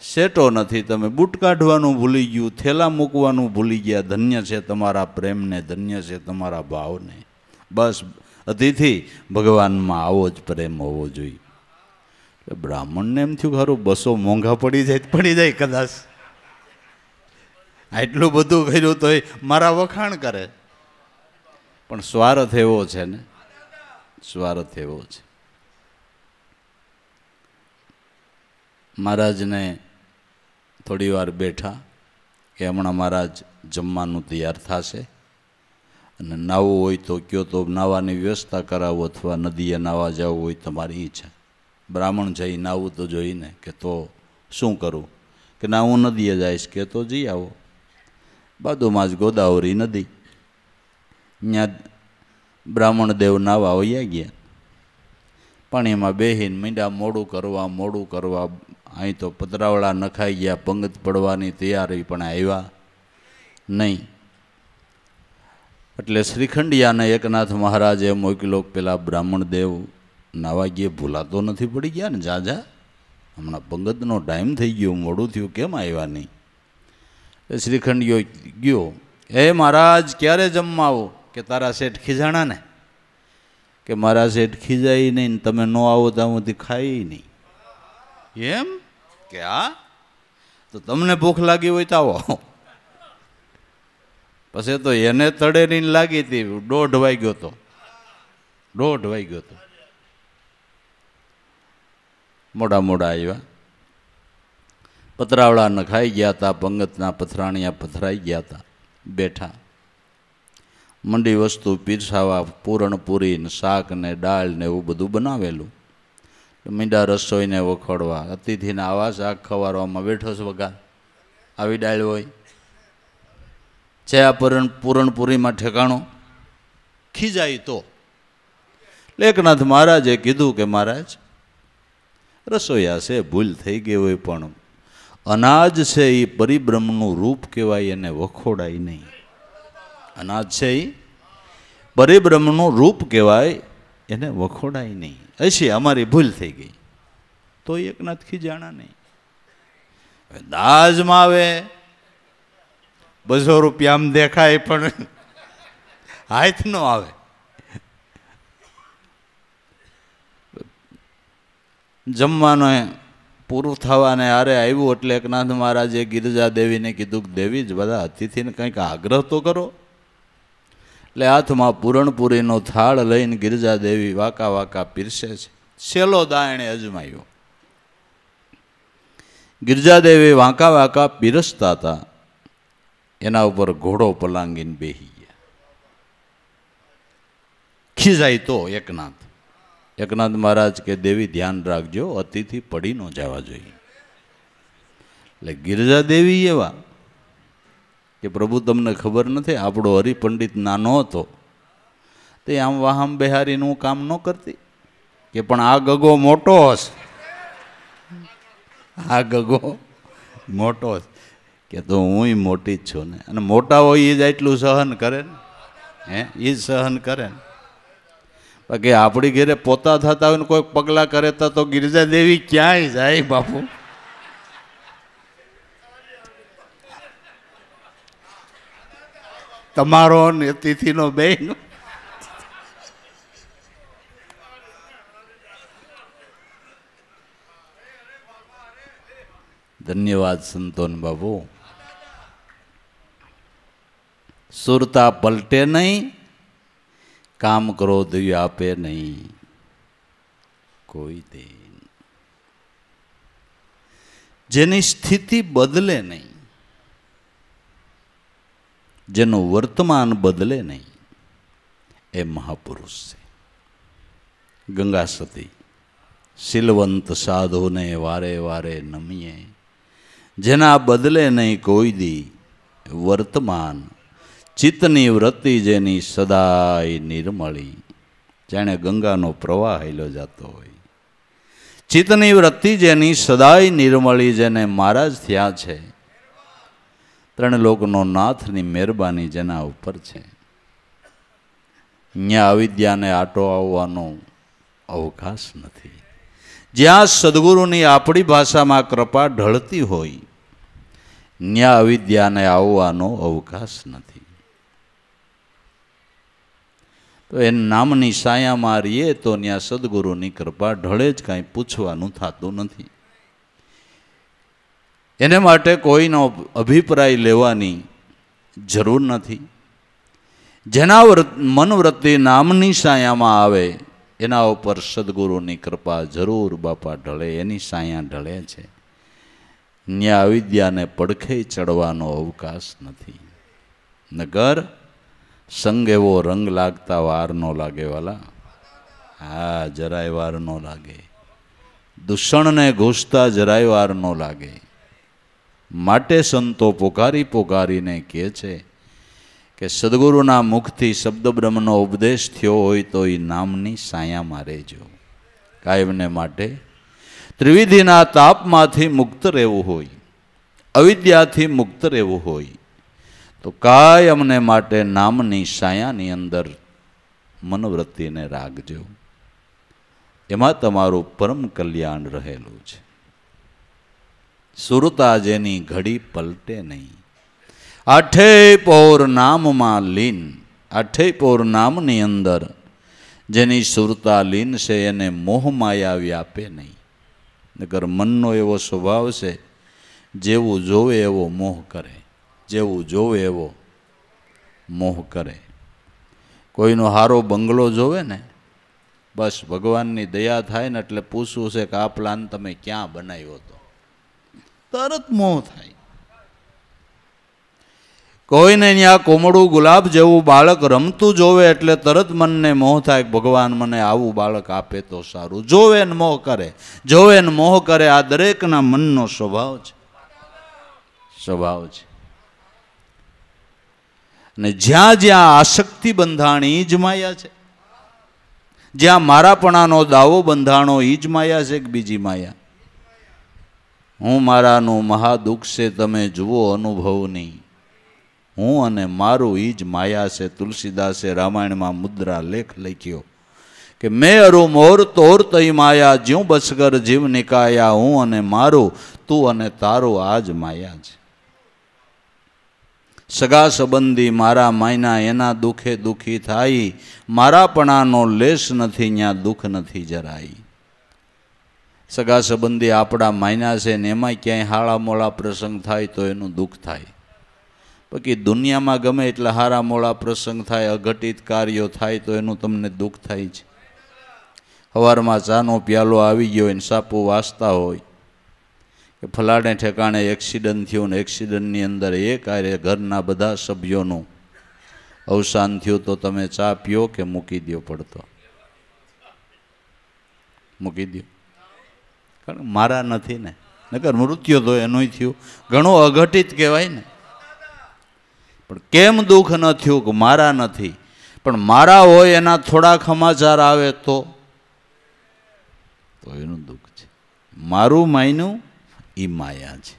સેટો નથી. તમે બૂટ કાઢવાનું ભૂલી ગયું, થેલા મૂકવાનું ભૂલી ગયા. ધન્ય છે તમારા પ્રેમને, ધન્ય છે તમારા ભાવને. બસ અતિથિ ભગવાનમાં આવો જ પ્રેમ હોવો જોઈએ. એટલે બ્રાહ્મણને એમ થયું ખરું 200 મોંઘા પડી જાય કદાચ, આટલું બધું કર્યું તો મારા વખાણ કરે. પણ સ્વાર્થ એવો છે ને, સ્વાર્થ એવો છે. મહારાજને થોડી વાર બેઠા કે હમણાં મહારાજ જમવાનું તૈયાર થશે અને નાવું હોય તો કયો તો નાવાની વ્યવસ્થા કરાવો, અથવા નદીએ નાવા જવું હોય તમારી ઈચ્છા. બ્રાહ્મણ જઈ નાવું તો જોઈને કે તો શું કરું, કે ના હું નદીએ જઈશ, કે તો જઈ આવો. બાજુમાં જ ગોદાવરી નદી, ત્યાં બ્રાહ્મણ દેવ નાવા વયા ગયા. પાણીમાં બેહીને મીંડા મોડું કરવા. અહીં તો પતરાવળા નખાઈ ગયા, પંગત પડવાની તૈયારી, પણ આવ્યા નહીં. એટલે શ્રીખંડિયાને એકનાથ મહારાજે મોકલ્યો, પેલા બ્રાહ્મણ દેવ નાવા ગયા, ભૂલાતો નથી પડી ગયા ને, જા હમણાં પંગતનો ટાઈમ થઈ ગયો, મોડું થયું, કેમ આવ્યા નહીં? શ્રીખંડિયો ગયો, હે મહારાજ ક્યારે જમવા આવો? કે તારા શેઠ ખીજાણા ને, કે મારા શેઠ ખીજાય નહીં, તમે ન આવો તો આમાંથી ખાઈ નહીં. એમ કે હા, તો તમને ભૂખ લાગી હોય તો આવો. પછી તો એને તળેરીને લાગી હતી, 1:30 વાગ્યો તો, 1:30 વાગ્યો તો. મોડા આવ્યા, પતરાવળા નખાઈ ગયા હતા, પંગતના પથરાણિયા પથરાઈ ગયા હતા. બેઠા, મંડી વસ્તુ પીરસાવા, પૂરણપૂરી ને શાક ને દાળ ને એવું બધું બનાવેલું. મીંડા રસોઈને વખોડવા, અતિથિને આવા શાક ખવારવામાં બેઠો છે વગર, આવી દાળ હોય છે. આ પૂરણપૂરીમાં ઠેકાણો ખીજાય તો એકનાથ મહારાજે કીધું કે મહારાજ રસોઈયા છે, ભૂલ થઈ ગઈ હોય, પણ અનાજ છે એ પરિબ્રહ્મનું રૂપ કહેવાય, એને વખોડાય નહીં. અનાજ છે એ પરિબ્રહ્મનું રૂપ કહેવાય, એને વખોડાય નહીં. હશે અમારી ભૂલ થઈ ગઈ તો એકનાથ ખીજાણા નહીં. દાજમાં આવે 200 રૂપિયા આમ દેખાય પણ હાથ ન આવે. જમવાનો પૂરું થવાને આરે આવ્યું એટલે એકનાથ મહારાજે ગિરજા દેવીને કીધું કે દેવી જ બધા અતિથિને કંઈક આગ્રહ તો કરો. એટલે હાથમાં પૂરણપૂરીનો થાળ લઈને ગિરજા દેવી વાકા પીરસે છે. સેલો દાયણે અજમાયો. ગિરજા દેવી વાંકા પીરસતા હતા, એના ઉપર ઘોડો પલાંગીને બેસી ગયા. ખીજાય તો એકનાથ મહારાજ કે દેવી ધ્યાન રાખજો, અતિથિ પડી ન જવા જોઈએ. એટલે ગિરજા દેવી એવા કે પ્રભુ તમને ખબર નથી, આપણો હરિપંડિત નાનો હતો તે આમ વાહમ બિહારીનું કામ ન કરતી, કે પણ આ ગગો મોટો હશે, આ ગગો મોટો હશે, કે તો હું મોટી જ છું ને, અને મોટા હોય એ જ એટલું સહન કરે ને. હે એ સહન કરે ને. બાકી આપણી ઘેરે પોતા થતા હોય ને કોઈ પગલાં કરે તો ગિરજા દેવી ક્યાંય જાય બાપુ. તમારો ને તિથિનો બેન. ધન્યવાદ સંતોન બાબુ. સુરતા પલટે નહીં, કામ ક્રોધ આપે નહીં કોઈ દે. જેની સ્થિતિ બદલે નહીં, જેનું વર્તમાન બદલે નહીં, એ મહાપુરુષ છે. ગંગા સતી શીલવંત સાધુને વારે વારે નમીએ, જેના બદલે નહીં કોઈ દી વર્તમાન. ચિત્તની વૃત્તિ જેની સદાય નિર્મળી, જાણે ગંગાનો પ્રવાહ હેલો જતો હોય. ચિત્તની વૃત્તિ જેની સદાય નિર્મળી, જેને મારા જ થયા છે. ત્રણ લોકનો નાથની મહેરબાની જેના ઉપર છે. ત્યાં અવિદ્યાને આટો આવવાનો અવકાશ નથી. જ્યાં સદગુરુની આપણી ભાષામાં કૃપા ઢળતી હોય, ત્યાં અવિદ્યાને આવવાનો અવકાશ નથી. તો એ નામની સાયામાં રહીએ તો ત્યાં સદગુરુની કૃપા ઢળે જ, કાંઈ પૂછવાનું થતું નથી. એને માટે કોઈનો અભિપ્રાય લેવાની જરૂર નથી. જેના મનવૃત્તિ નામની સાયામાં આવે એના ઉપર સદગુરુની કૃપા જરૂર બાપા ઢળે, એની સાયા ઢળે છે. ન્યા અવિદ્યાને પડખે ચડવાનો અવકાશ નથી. નગર સંગ એવો રંગ લાગતા વાર ન લાગે વાલા. હા, જરાય વાર ન લાગે. દૂષણને ઘૂસતા જરાય વાર ન લાગે. માટે સંતો પોકારી પોકારીને કહે છે કે સદગુરુના મુખથી શબ્દ બ્રહ્મનો ઉપદેશ થયો હોય તો એ નામની સાયામાં રહેજો. કાયમને માટે ત્રિવિધિના તાપમાંથી મુક્ત રહેવું હોય, અવિદ્યાથી મુક્ત રહેવું હોય તો કાયમને માટે નામની સાયાની અંદર મનોવૃત્તિને રાખજો. એમાં તમારું પરમ કલ્યાણ રહેલું છે. સુરતા જેની ઘડી પલટે નહીં, આઠે પૌર નામમાં લીન. આઠે પૌર નામની અંદર જેની સુરતા લીન છે એને મોહમાયા વ્યાપે નહીં. નકર મનનો એવો સ્વભાવ છે, જેવું જોવે એવો મોહ કરે, જેવું જોવે એવો મોહ કરે. કોઈનો હારો બંગલો જોવે ને, બસ ભગવાનની દયા થાય ને એટલે પૂછવું છે કે આ પ્લાન તમે ક્યાં બનાવ્યો હતો, તરત મોહ થાય. કોઈને ત્યાં કોમળું ગુલાબ જેવું બાળક રમતું જોવે એટલે તરત મનને મોહ થાય, ભગવાન મને આવું બાળક આપે તો સારું. જોવે ને મોહ કરે, જોવે ને મોહ કરે. આ દરેકના મનનો સ્વભાવ છે, સ્વભાવ છે. અને જ્યાં જ્યાં આસક્તિ બંધાણી ઈ જ માયા છે. જ્યાં મારાપણાનો દાવો બંધાણો ઈ જ માયા છે કે બીજી માયા? હું મારાનું મહાદુઃખ છે તમે જુઓ અનુભવની, હું અને મારું ઈ જ માયા છે. તુલસીદાસે રામાયણમાં મુદ્રા લેખ લખ્યો કે મેં અરુ મોર તોર તઈ માયા, જ્યું બસગર જીવ નિકાયા. હું અને મારું, તું અને તારું આ જ માયા છે. સગા સંબંધી મારા માયના, એના દુઃખે દુઃખી થાય. મારાપણાનો લેશ નથી, ત્યાં દુઃખ નથી જરાય. સગા સંબંધી આપણા માયના છે ને એમાંય ક્યાંય હાળા મોળા પ્રસંગ થાય તો એનું દુઃખ થાય. બાકી દુનિયામાં ગમે એટલા હારા મોળા પ્રસંગ થાય, અઘટિત કાર્યો થાય તો એનું તમને દુઃખ થાય છે. સવારમાં ચાનો પ્યાલો આવી ગયો એને સાપુ વાસતા હોય કે ફલાણે ઠેકાણે એક્સિડન્ટ થયું ને એક્સિડન્ટની અંદર એક આરે ઘરના બધા સભ્યોનું અવસાન થયું, તો તમે ચા પીઓ કે મૂકી દો? પડતો મૂકી દો. કારણ મારા નથી ને, નકર મૃત્યુ તો એનું થયું. ઘણું અઘટિત કહેવાય ને. પણ કેમ દુઃખ ન થયું કે મારા નથી, પણ મારા હોય એના થોડા સમાચાર આવે તો એનું દુઃખ છે. મારું માયનું એ માયા છે.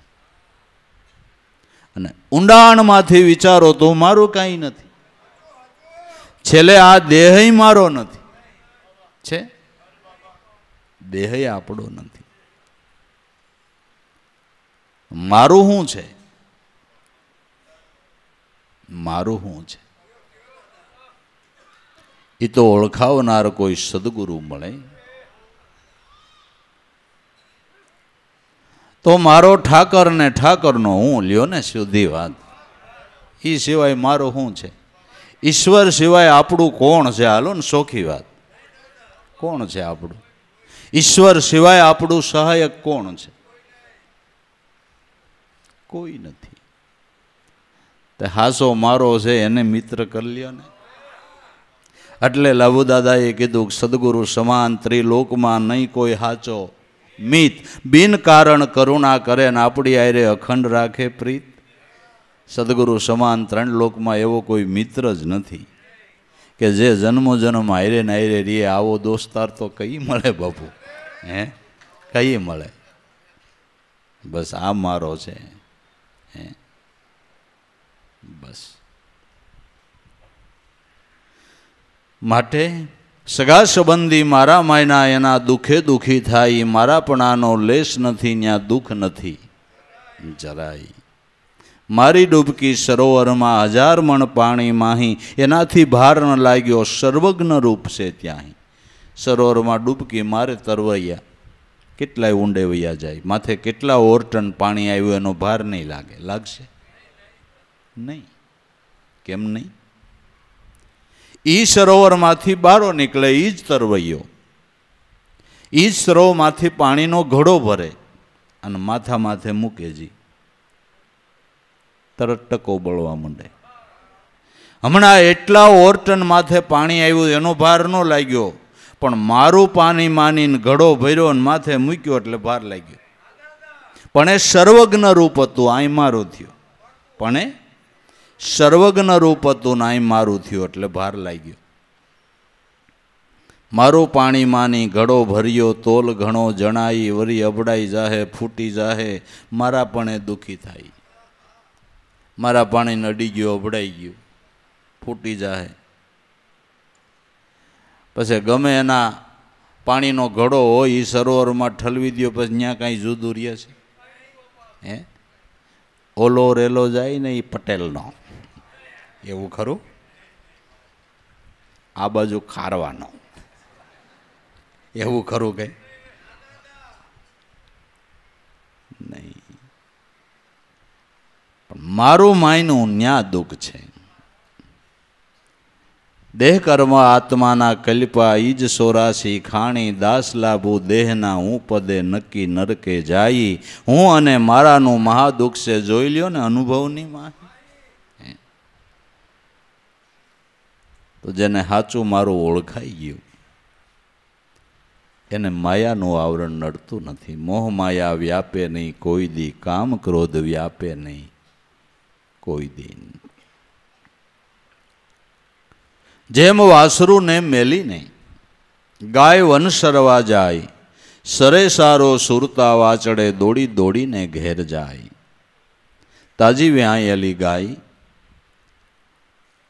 અને ઊંડાણમાંથી વિચારો તો મારું કાંઈ નથી. છેલ્લે આ દેહ મારો નથી છે, દેહ આપણો નથી. મારું શું છે? મારું શું છે એ તો ઓળખાવનાર કોઈ સદગુરુ મળે તો મારો ઠાકર ને ઠાકરનો હું લ્યો ને સીધી વાત. એ સિવાય મારો શું છે? ઈશ્વર સિવાય આપણું કોણ છે? હાલો ને સોખી વાત, કોણ છે આપણું? ઈશ્વર સિવાય આપણું સહાયક કોણ છે? કોઈ નથી. તે હાસો મારો છે એને મિત્ર કરી લ્યો ને. એટલે લાભુ દાદાએ કીધું સદગુરુ સમાન ત્રિલોકમાં નહીં કોઈ હાચો મિત, બિન કારણ કરુણા કરે ને આપણી આયરે અખંડ રાખે પ્રીત. સદગુરુ સમાન ત્રણ લોકમાં એવો કોઈ મિત્ર જ નથી કે જે જન્મો જન્મ હારે ને હારે રીએ. આવો દોસ્તાર તો કઈ મળે બાપુ? હે, કઈ મળે? બસ આ મારો છે. હે, બસ. માટે સગા સંબંધી મારા માયના એના દુઃખે દુઃખી થાય. મારાપણાનો લેશ નથી, ત્યાં દુઃખ નથી જરાય. મારી ડૂબકી સરોવરમાં 1000 મણ પાણી માહી, એનાથી ભાર ન લાગ્યો સર્વજ્ઞ રૂપ છે ત્યાંય. સરોવરમાં ડૂબકી મારે તરવૈયા કેટલાય ઊંડે વૈયા જાય, માથે કેટલા ઓરટન પાણી આવ્યું એનો ભાર નહીં લાગે. લાગશે નહીં. કેમ નહીં? ઈ સરોવરમાંથી બારો નીકળે, ઈ જ તરવૈયો, ઈ જ સરોવરમાંથી પાણીનો ઘડો ભરે અને માથા માથે મૂકે જી, તરત ટકો બળવા માંડે. હમણાં એટલા ઓરટન માથે પાણી આવ્યું એનો ભાર ન લાગ્યો, પણ મારું પાણી માનીને ઘડો ભર્યો અને માથે મૂક્યો એટલે ભાર લાગ્યો. પણ એ સર્વજ્ઞ રૂપ હતું, આઈ મારું થયું. પણ એ સર્વજ્ઞ રૂપ હતું ને આઈ મારું થયું એટલે ભાર લાગ્યો. મારું પાણી માની ઘડો ભર્યો, તોલ ઘણો જણાઈ, વરી અબડાઈ જાહે ફૂટી જાહે, મારા પણ દુઃખી થાય. મારા પાણી નડી ગયો, અબડાઈ ગયું, ફૂટી જાહે. પછી ગમે એના પાણીનો ઘડો હોય એ સરોવરમાં ઠલવી દો, પછી ત્યાં કાંઈ જુદું રહે છે? હે, ઓલો રેલો જાય ને એ પટેલનો, એવું ખરું? આ બાજુ ખારવાનો, એવું ખરું કે નહીં? પણ મારું માયનું ન્યા દુઃખ છે. દેહ કર્મ આત્માના કલ્પા, ઈજ 84 ખાણી, દાસ લાભુ દેહના હું પદે નક્કી નરકે જાય. હું અને મારાનું મહાદુઃખ છે, જોઈ લ્યો ને અનુભવની માં. તો જેને સાચું મારું ઓળખાઈ ગયું એને માયાનું આવરણ નડતું નથી. મોહ માયા વ્યાપે નહીં કોઈ દી, કામ ક્રોધ વ્યાપે નહીં કોઈ દી. જેમ વાસરુને મેલીને ગાય વન સરવા જાય, સરે સારો સુરતા વાચડે દોડી દોડીને ઘેર જાય. તાજી વ્યાયેલી ગાય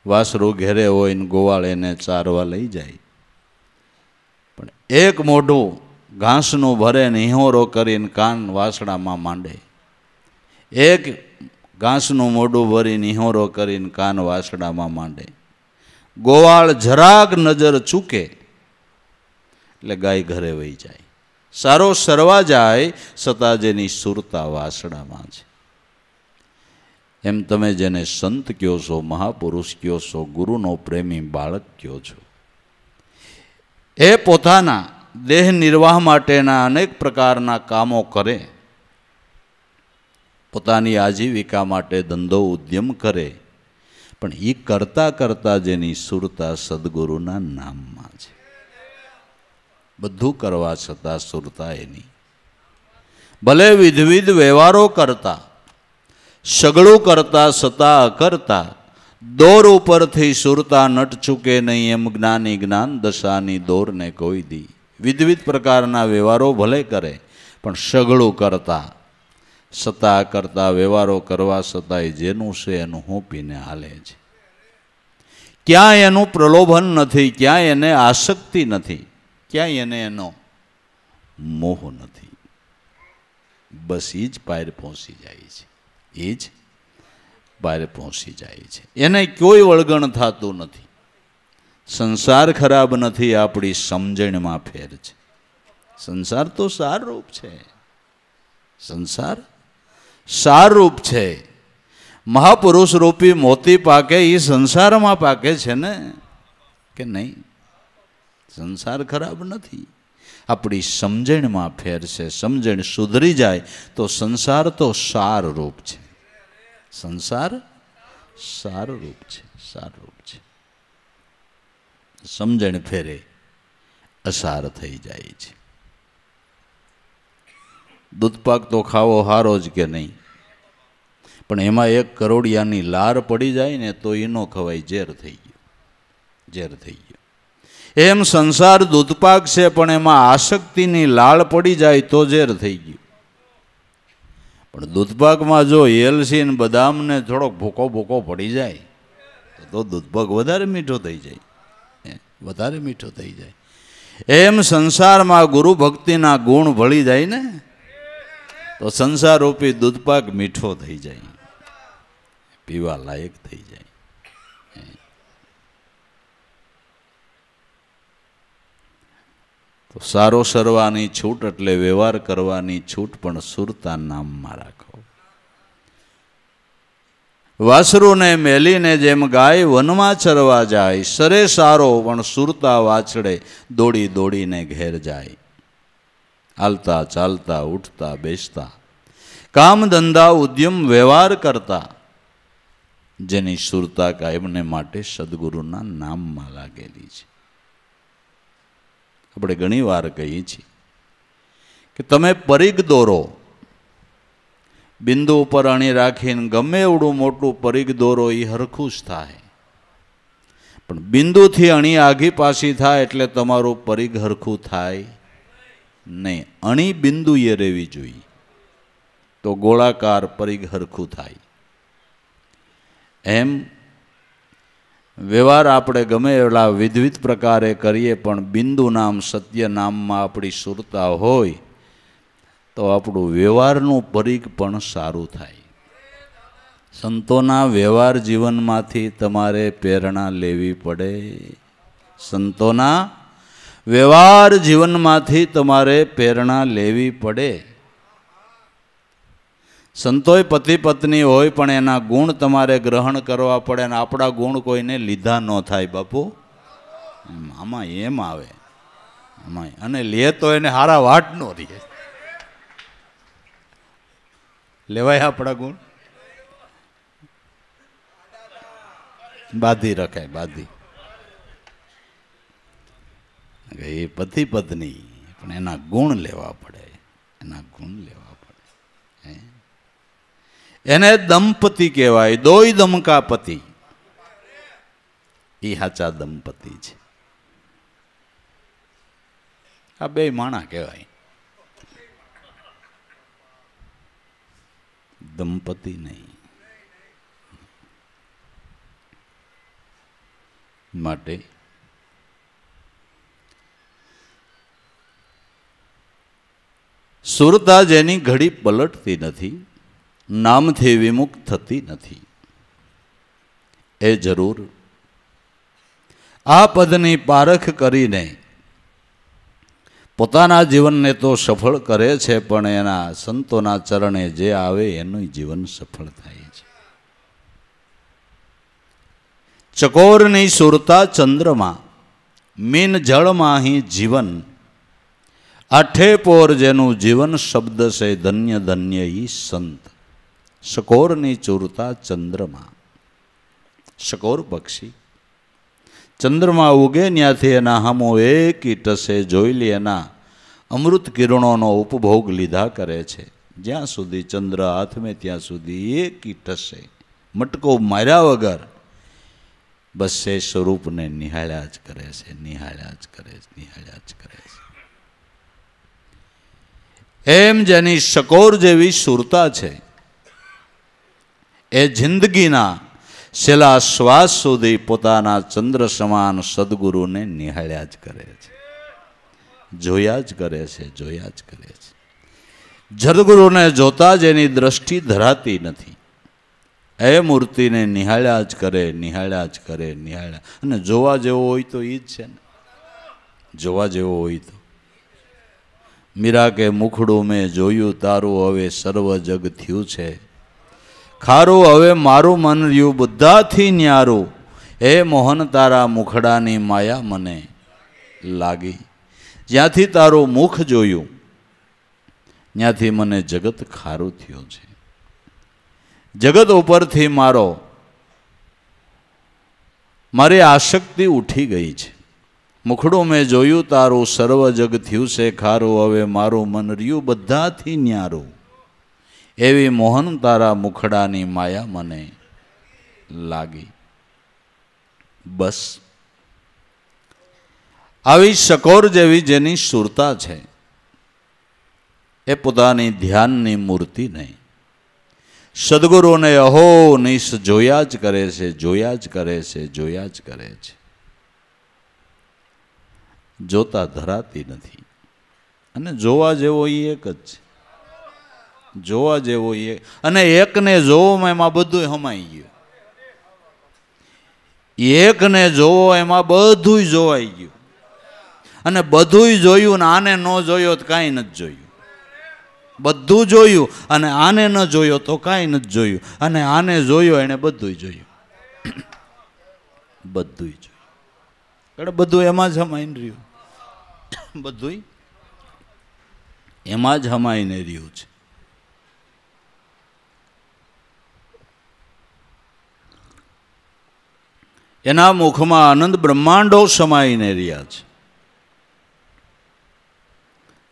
વાસરું ઘેરે હોય ને ગોવાળ એને ચારવા લઈ જાય, પણ એક મોઢું ઘાસનું ભરે ને હિહોરો કરીને કાન વાસડામાં માંડે. એક ઘાસનું મોઢું ભરીને હિહોરો કરીને કાન વાસડામાં માંડે. ગોવાળ જરાક નજર ચૂકે એટલે ગાય ઘરે વહી જાય. સારો સરવા જાય છતાં જેની સુરતા વાસડામાં છે. એમ તમે જેને સંત કહો છો, મહાપુરુષ કહો છો, ગુરુનો પ્રેમી બાળક કહો છો, એ પોતાના દેહ નિર્વાહ માટેના અનેક પ્રકારના કામો કરે, પોતાની આજીવિકા માટે ધંધો ઉદ્યમ કરે, પણ એ કરતા કરતા જેની સુરતા સદગુરુના નામમાં છે. બધું કરવા છતાં સુરતા એની. ભલે વિધવિધ વ્યવહારો કરતા, સગળું કરતા છતાં અકર્તા, દોર ઉપરથી સુરતા નટ ચૂકે નહીં, એમ જ્ઞાની જ્ઞાન દશાની દોરને કોઈ દી. વિધવિધ પ્રકારના વ્યવહારો ભલે કરે પણ સગળું કરતા છતાં કરતા વ્યવહારો કરવા છતાંય જેનું છે એનું હોંપીને હાલે છે. ક્યાંય એનું પ્રલોભન નથી, ક્યાંય એને આસક્તિ નથી, ક્યાંય એને એનો મોહ નથી. બસ એ જ પાર પહોંચી જાય છે, એ જ પાર પહોંચી જાય છે. એને કોઈ વળગણ થતું નથી. સંસાર ખરાબ નથી, આપણી સમજણમાં ફેર છે. સંસાર તો સારરૂપ છે, સંસાર સારરૂપ છે. મહાપુરુષ રૂપી મોતી પાકે એ સંસારમાં પાકે છે ને, કે નહીં? સંસાર ખરાબ નથી, આપણી સમજણમાં ફેર છે. સમજણ સુધરી જાય તો સંસાર તો સારરૂપ છે. સંસાર સારરૂપ છે, સારરૂપ છે. સમજણ ફેરે અસાર થઈ જાય છે. દૂધપાક તો ખાવો હારો જ કે નહીં, પણ એમાં એક કરોડિયાની લાર પડી જાય ને તો એનો ખવાય, ઝેર થઈ ગયો, ઝેર થઈ ગયો. એમ સંસાર દૂધપાક છે, પણ એમાં આસક્તિની લાળ પડી જાય તો ઝેર થઈ ગયું. પણ દૂધપાકમાં જો એલસી ને બદામને થોડોક ભૂકો ભૂકો પડી જાય તો દૂધપાક વધારે મીઠો થઈ જાય, વધારે મીઠો થઈ જાય. એમ સંસારમાં ગુરુ ભક્તિના ગુણ ભળી જાય ને તો સંસાર રૂપી દૂધપાક મીઠો થઈ જાય, પીવા લાયક થઈ જાય. તો સારો સરવાની છૂટ એટલે વ્યવહાર કરવાની છૂટ, પણ સુરતા નામમાં રાખો. વાસરુને મેલીને જેમ ગાય વનમાં ચરવા જાય, સરે સારો પણ સુરતા વાછડે દોડી દોડીને ઘેર જાય. હાલતા ચાલતા ઉઠતા બેસતા કામ ધંધા ઉદ્યમ વ્યવહાર કરતા જેની સુરતા કાયમને માટે સદગુરુના નામમાં લાગેલી છે. આપણે ઘણી વાર કહીએ છીએ કે તમે પરીગ દોરો, બિંદુ ઉપર અણી રાખીને ગમે એવડું મોટું પરીગ દોરો એ હરખું જ થાય, પણ બિંદુથી અણી આઘી પાછી થાય એટલે તમારું પરીગ હરખું થાય નહીં. અણી બિંદુએ રહેવી જોઈએ તો ગોળાકાર પરીગ હરખું થાય. એમ વ્યવહાર આપણે ગમે એટલા વિવિધ પ્રકારે કરીએ, પણ બિંદુ નામ સત્ય નામમાં આપણી સુરતા હોય તો આપણું વ્યવહારનું પરીગ પણ સારું થાય. સંતોના વ્યવહાર જીવનમાંથી તમારે પ્રેરણા લેવી પડે. સંતોના વ્યવહાર જીવનમાંથી તમારે પ્રેરણા લેવી પડે. સંતોય પતિ પત્ની હોય પણ એના ગુણ તમારે ગ્રહણ કરવા પડે, અને આપણા ગુણ કોઈને લીધા ન થાય બાપુ. આમાં એમ આવે, આમાં અને લે તો એને હારા વાટ નો રહે. લેવાય આપણા ગુણ, બાંધી રખાય, બાંધી. એ પતિ પત્ની પણ એના ગુણ લેવા પડે, એના ગુણ લેવા પડે. એને દંપતિ કહેવાય, દોય દમકા પતિ. એ સાચા દંપતિ છે. આ બે માણા કહેવાય, દંપતિ નહીં. માટે સુરતા જેની ઘડી પલટતી નથી, નામથી વિમુખ થતી નથી, એ જરૂર આ પદની પારખ કરીને પોતાના જીવનને તો સફળ કરે છે, પણ એના સંતોના ચરણે જે આવે એનું જીવન સફળ થાય છે. ચકોરની સુરતા ચંદ્રમાં, મીન જળમાં જીવન, આઠે પોર જેનું જીવન શબ્દ છે ધન્ય ધન્ય ઈ સંત. શકોરની ચૂરતા ચંદ્રમાં, શકોર પક્ષી ચંદ્રમાં ઉગે ત્યાંથી એના હમો એક ટસે જોઈ લે એના અમૃત કિરણોનો ઉપભોગ લીધા કરે છે. જ્યાં સુધી ચંદ્ર હાથમાં ત્યાં સુધી એક ટસે મટકો માર્યા વગર બસ એ સ્વરૂપને નિહાળ્યા જ કરે છે, નિહાળ્યા જ કરે છે, નિહાળ્યા જ કરે છે. એમ જેની શકોર જેવી સુરતા છે એ જિંદગીના છેલ્લા શ્વાસ સુધી પોતાના ચંદ્ર સમાન સદગુરુને નિહાળ્યા જ કરે છે, જોયા જ કરે છે, જોયા જ કરે છે. સદગુરુને જોતા જ એની દ્રષ્ટિ ધરાતી નથી. એ મૂર્તિને નિહાળ્યા જ કરે, નિહાળ્યા જ કરે, નિહાળ્યા. અને જોવા જેવો હોય તો એ જ છે ને, જોવા જેવો હોય તો. મીરા કે મુખડું મેં જોયું તારું હવે સર્વ જગ થયું છે, ખારું હવે મારું મન રહ્યું બધાથી ન્યારું, હે મોહન તારા મુખડાની માયા મને લાગી. જ્યાંથી તારું મુખ જોયું ત્યાંથી મને જગત ખારું થયું છે. જગત ઉપરથી મારી આસક્તિ ઉઠી ગઈ છે. મુખડું મેં જોયું તારું સર્વ જગ થયું છે, ખારું હવે મારું મન રહ્યું બધાથી ન્યારું, એવી મોહન તારા મુખડાની માયા મને લાગી. બસ આવી શકોર જેવી જેની સુરતા છે એ પોતાની ધ્યાનની મૂર્તિ નહીં, સદગુરુને અહો નિશ જોયા જ કરે છે, જોયા જ કરે છે, જોયા જ કરે છે. જોતા ધરાતી નથી. અને જોવા જેવો એ એક જ છે, જોવા જેવો એ. અને એકને જોવો એમાં બધું હમાઈ ગયું, એકને જોવો એમાં બધું જોવાઈ ગયું. અને બધું જોયું ને આને ન જોયો તો કાંઈ નથી જોયું. બધું જોયું અને આને ન જોયો તો કાંઈ નથી જોયું. અને આને જોયો એને બધું જોયું, બધું જોયું. એટલે બધું એમાં જ હમાઈને રહ્યું, બધું એમાં જ હમાઈને રહ્યું છે. એના મુખમાં આનંદ બ્રહ્માંડો સમાઈને રહ્યા છે.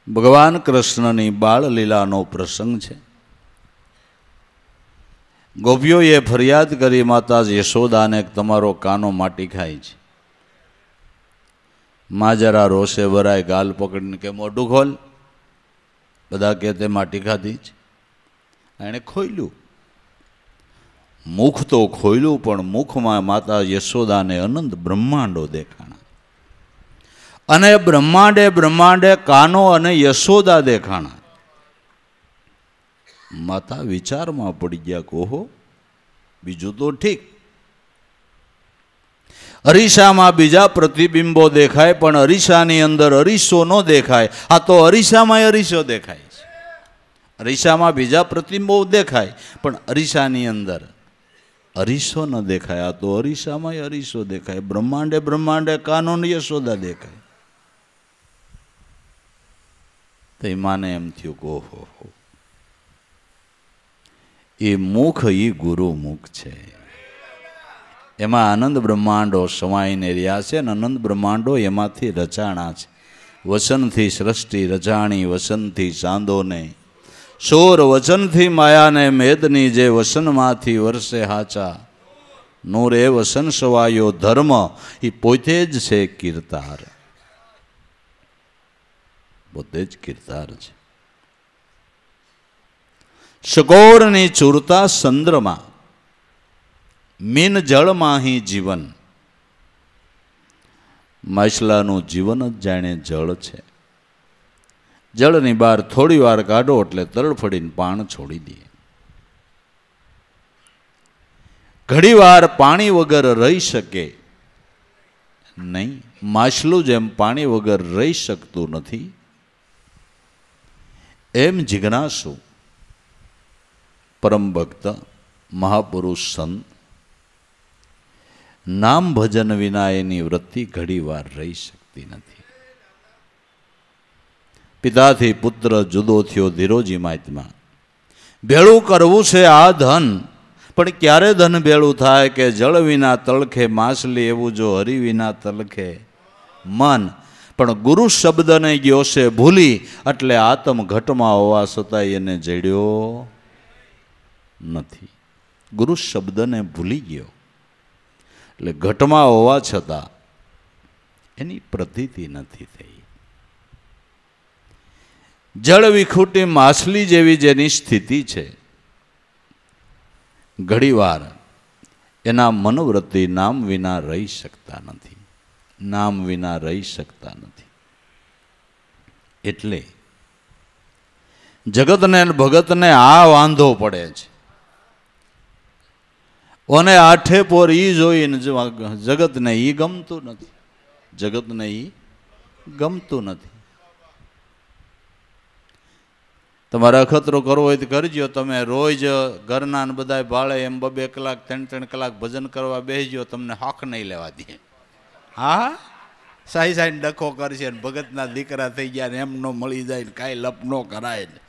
ભગવાન કૃષ્ણની બાળ લીલાનો પ્રસંગ છે. ગોપીઓએ ફરિયાદ કરી માતા યશોદાને તમારો કાનો માટી ખાય છે. માં જરા રોષે ભરાય, ગાલ પકડીને કે મોઢું ખોલ. બધા કે તે માટી ખાધી છે. એણે ખોલ્યું, મુખ તો ખોલ્યું, પણ મુખમાં માતા યશોદાને અનંત બ્રહ્માંડો દેખાણા. અને બ્રહ્માંડે બ્રહ્માંડે કાનો અને યશોદા દેખાણા. માતા વિચારમાં પડી ગયા કે ઓહો, બીજું તો ઠીક, અરીસામાં બીજા પ્રતિબિંબો દેખાય પણ અરીસાની અંદર અરીસો ન દેખાય. આ તો અરીસામાં અરીસો દેખાય છે. અરીસામાં બીજા પ્રતિબિંબો દેખાય પણ અરીસાની અંદર અરીસો ન દેખાય. આ તો અરીસામાં અરીસો દેખાય. બ્રહ્માંડે બ્રહ્માંડે કાનો ને યશોદા દેખાય. તો માને એમ થયું કે ઓહો, એ મુખ એ ગુરુ મુખ છે. એમાં આનંદ બ્રહ્માંડો સમાઈને રહ્યા છે અને આનંદ બ્રહ્માંડો એમાંથી રચાણા છે. વસનથી સૃષ્ટિ રચાણી, વસનથી ચાંદોને, સોર વચનથી માયાને મેદની, જે વસનમાંથી વર્ષે હાચા, નૂર એ વસન સવાયો ધર્મ, એ પોતે જ છે કીર્તાર, પોતે જ કીર્તાર છે. સગોરની ચૂરતા ચંદ્રમાં, મીન જળમાં જીવન. માછલાનું જીવન જ જાણે જળ છે. જળની બહાર થોડી વાર કાઢો એટલે તરફડીને પાણ છોડી દે. ઘણી વાર પાણી વગર રહી શકે નહીં. માછલું જેમ પાણી વગર રહી શકતું નથી, એમ જિજ્ઞાસુ પરમ ભક્ત મહાપુરુષ સંત નામ ભજન વિના એની વૃત્તિ ઘડી વાર રહી શકતી નથી. પિતાથી પુત્ર જુદો થયો ધીરોજી મહાત્મા. ભેળું કરવું છે આ ધન, પણ ક્યારે ધન ભેળું થાય કે જળ વિના તળખે માછલી, એવું જો હરિ વિના તલખે મન. પણ ગુરુ શબ્દને ગયો છે ભૂલી, એટલે આત્મ ઘટમાં હોવા છતાંય એને જડ્યો નથી. ગુરુ શબ્દને ભૂલી ગયો એટલે ઘટમાં હોવા છતાં એની પ્રતીતિ નથી થઈ. જળ વિખૂટી માછલી જેવી જેની સ્થિતિ છે, ઘડીવાર એના મનવૃત્તિ નામ વિના રહી શકતા નથી, નામ વિના રહી શકતા નથી. એટલે જગતને ભગતને આ વાંધો પડે છે. અને આઠે પોર ઈ જોઈને જગતને ઈ ગમતું નથી, જગતને ઈ ગમતું નથી. તમારે અખતરો કરવો હોય તો કરજો. તમે રોજ ઘરના ને બધા ભાળે એમ 2 કલાક 3 કલાક ભજન કરવા બેસજો, તમને હક નહીં લેવા દે. હા, સાઈ સાઈ ડખો કરશે ને ભગતના દીકરા થઈ ગયા ને એમ ન મળી જાય ને કાંઈ લપ ન કરાય ને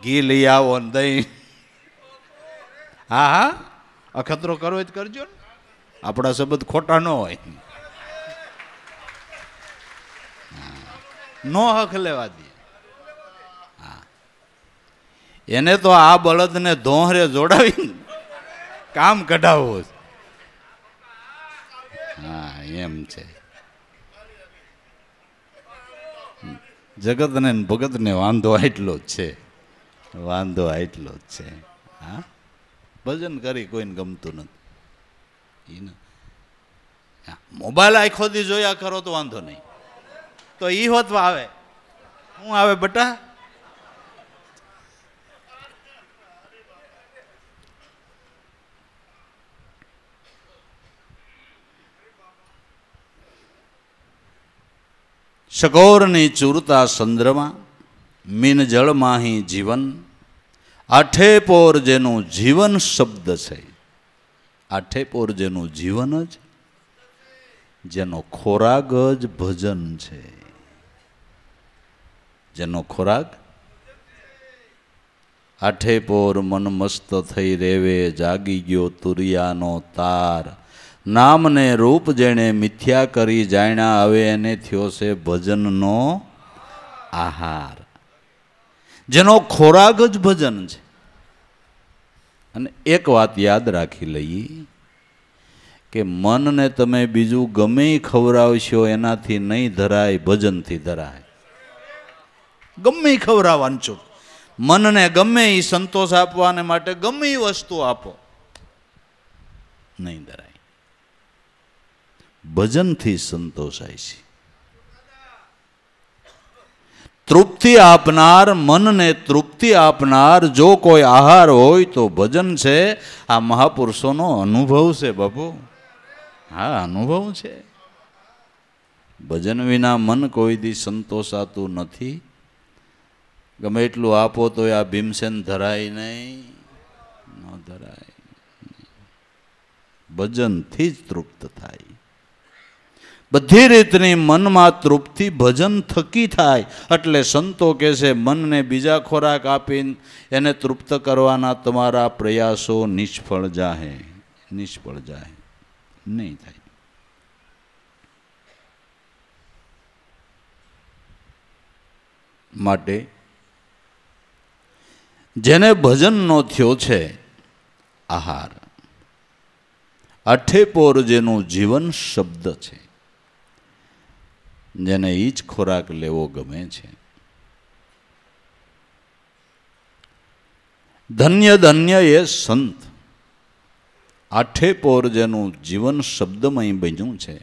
ઘી લઈ આવો ને દહીં. હા હા, અખતરો કરવો હોય તો કરજો ને, આપણા શબ્દ ખોટા ન હોય. નો હક લેવા દે. એને તો આ બળદને ધોહરે જોડાવી કામ કઢાવવું. હા, એમ છે. જગતને ભગતને વાંધો આટલો જ છે, વાંધો આટલો જ છે. હા, ભજન કરી કોઈને ગમતું નથી. મોબાઈલ આખો દી જોયા કરો તો વાંધો નહીં, તો ઈ હોત આવે. હું આવે બટા? શકોરની ચૂરતા ચંદ્રમાં મીન જળ માહી જીવન. આઠે પોર જેનું જીવન શબ્દ છે, આઠે પોર જેનું જીવન જ, જેનો ખોરાક જ ભજન છે, જેનો ખોરાક. આઠે પોર મન મસ્ત થઈ રેવે, જાગી ગયો તુરિયાનો તાર. નામને રૂપ જેણે મિથ્યા કરી જાણ્યા, હવે એને થયો છે ભજનનો આહાર. જેનો ખોરાક જ ભજન છે. અને એક વાત યાદ રાખી લઈએ કે મનને તમે બીજું ગમે ખવડાવશો એનાથી નહીં ધરાય, ભજનથી ધરાય. ગમે ખવડાવવાનું છો, મનને ગમે એ સંતોષ આપવાને માટે ગમે એ વસ્તુ આપો, નહીં ધરાય. ભજનથી સંતોષાય છે. તૃપ્તિ આપનાર, મનને તૃપ્તિ આપનાર જો કોઈ આહાર હોય તો ભજન છે. આ મહાપુરુષોનો અનુભવ છે બાપુ. હા, અનુભવ છે. ભજન વિના મન કોઈ દી સંતોષાતું નથી. ગમે એટલું આપો તો આ ભીમસેન ધરાય નહીં, ન ધરાય. ભજનથી જ તૃપ્ત થાય. બધી રીતની મનમાં તૃપ્તિ ભજન થકી થાય. એટલે સંતો કહે છે મનને બીજા ખોરાક આપીને એને તૃપ્ત કરવાના તમારા પ્રયાસો નિષ્ફળ જાહે, નિષ્ફળ જાહે, નહીં થાય. માટે જેને ભજનનો થયો છે આહાર, આઠે પોર જેનું જીવન શબ્દ છે, જેને એ જ ખોરાક લેવો ગમે છે. ધન્ય ધન્ય એ સંત. આઠે પોર જેનું જીવન શબ્દમય બન્યું છે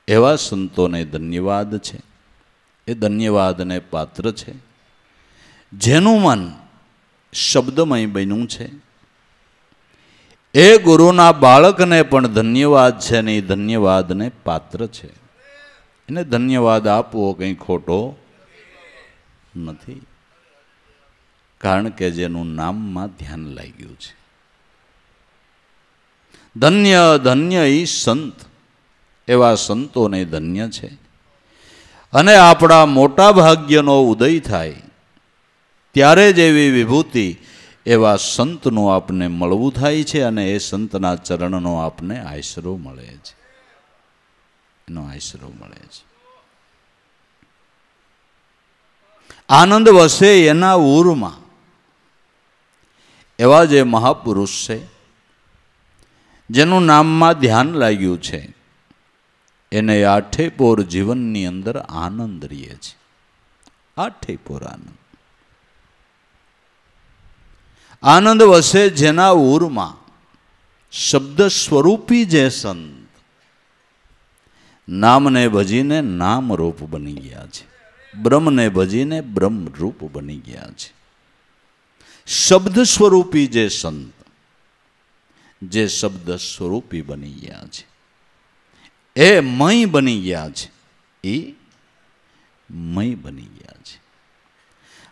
એવા સંતોને ધન્યવાદ છે. એ ધન્યવાદને પાત્ર છે. જેનું મન શબ્દમય બન્યું છે એ ગુરુના બાળકને પણ ધન્યવાદ છે ને એ ધન્યવાદને પાત્ર છે. એને ધન્યવાદ આપવો કંઈ ખોટો નથી, કારણ કે જેનું નામમાં ધ્યાન લાગ્યું છે. ધન્ય ધન્ય ઈ સંત. એવા સંતોને ધન્ય છે. અને આપણા મોટા ભાગ્યનો ઉદય થાય ત્યારે જ એવી વિભૂતિ એવા સંતનું આપને મળવું થાય છે. અને એ સંતના ચરણનો આપને આશરો મળે છે, એનો આશરો મળે છે. આનંદ વસે એના ઉરમાં. એવા જે મહાપુરુષ છે જેનું નામમાં ધ્યાન લાગ્યું છે એને આઠે પોર જીવનની અંદર આનંદ રહે છે. આઠે પોર આનંદ. આનંદ વસે જેના ઉરમાં. શબ્દ સ્વરૂપી જે સંત નામને ભજીને નામ રૂપ બની ગયા છે, બ્રહ્મને ભજીને બ્રહ્મ રૂપ બની ગયા છે. શબ્દ સ્વરૂપી જે સંત જે શબ્દ સ્વરૂપી બની ગયા છે, એ મય બની ગયા છે, એ મય બની ગયા છે.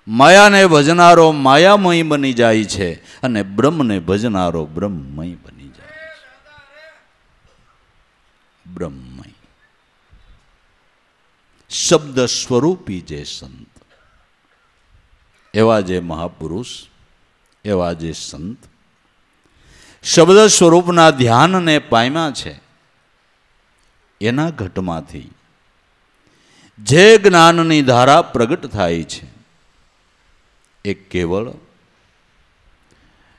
માયાને ભજનારો માયામય બની જાય છે અને બ્રહ્મને ભજનારો બ્રહ્મમય બની જાય છે. બ્રહ્મમય શબ્દ સ્વરૂપી જે સંત, એવા જે મહાપુરુષ, એવા જે સંત શબ્દ સ્વરૂપના ધ્યાનને પામ્યા છે, એના ઘટમાંથી જે જ્ઞાનની ધારા પ્રગટ થાય છે એ કેવળ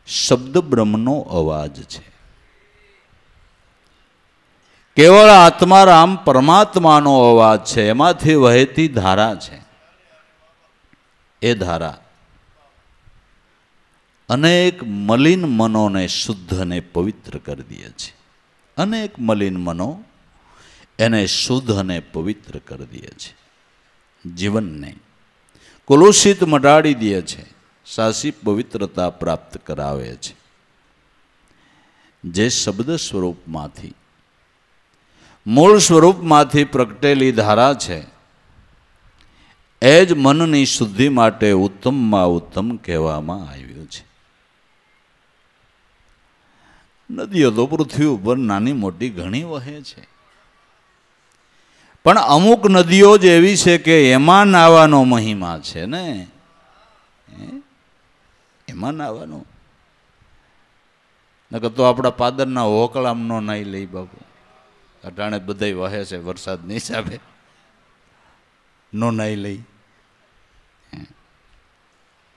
શબ્દ બ્રહ્મનો અવાજ છે. કેવળ આત્મારામ પરમાત્માનો અવાજ છે, એમાંથી વહેતી ધારા છે. એ ધારા અનેક મલિન મનોને શુદ્ધ અને પવિત્ર કરી દે છે. અનેક મલિન મનો એને શુદ્ધ અને પવિત્ર કરી દે છે. જીવનને કલુષિત મટાડી દે છે, સાચી પવિત્રતા પ્રાપ્ત કરાવે છે. જે શબ્દ સ્વરૂપમાંથી, મૂળ સ્વરૂપમાંથી પ્રગટેલી ધારા છે, એ જ મનની શુદ્ધિ માટે ઉત્તમમાં ઉત્તમ કહેવામાં આવ્યું છે. નદીઓ તો પૃથ્વી ઉપર નાની મોટી ઘણી વહે છે, પણ અમુક નદીઓ જ એવી છે કે એમાં નાવાનો મહિમા છે ને, એમાં નાવાનો. નકર તો આપણા પાદરના હોકળામ નો નાઈ લઈ બાપુ. અટાણે બધાય વહે છે વરસાદની હિસાબે, નો નાઈ લઈ.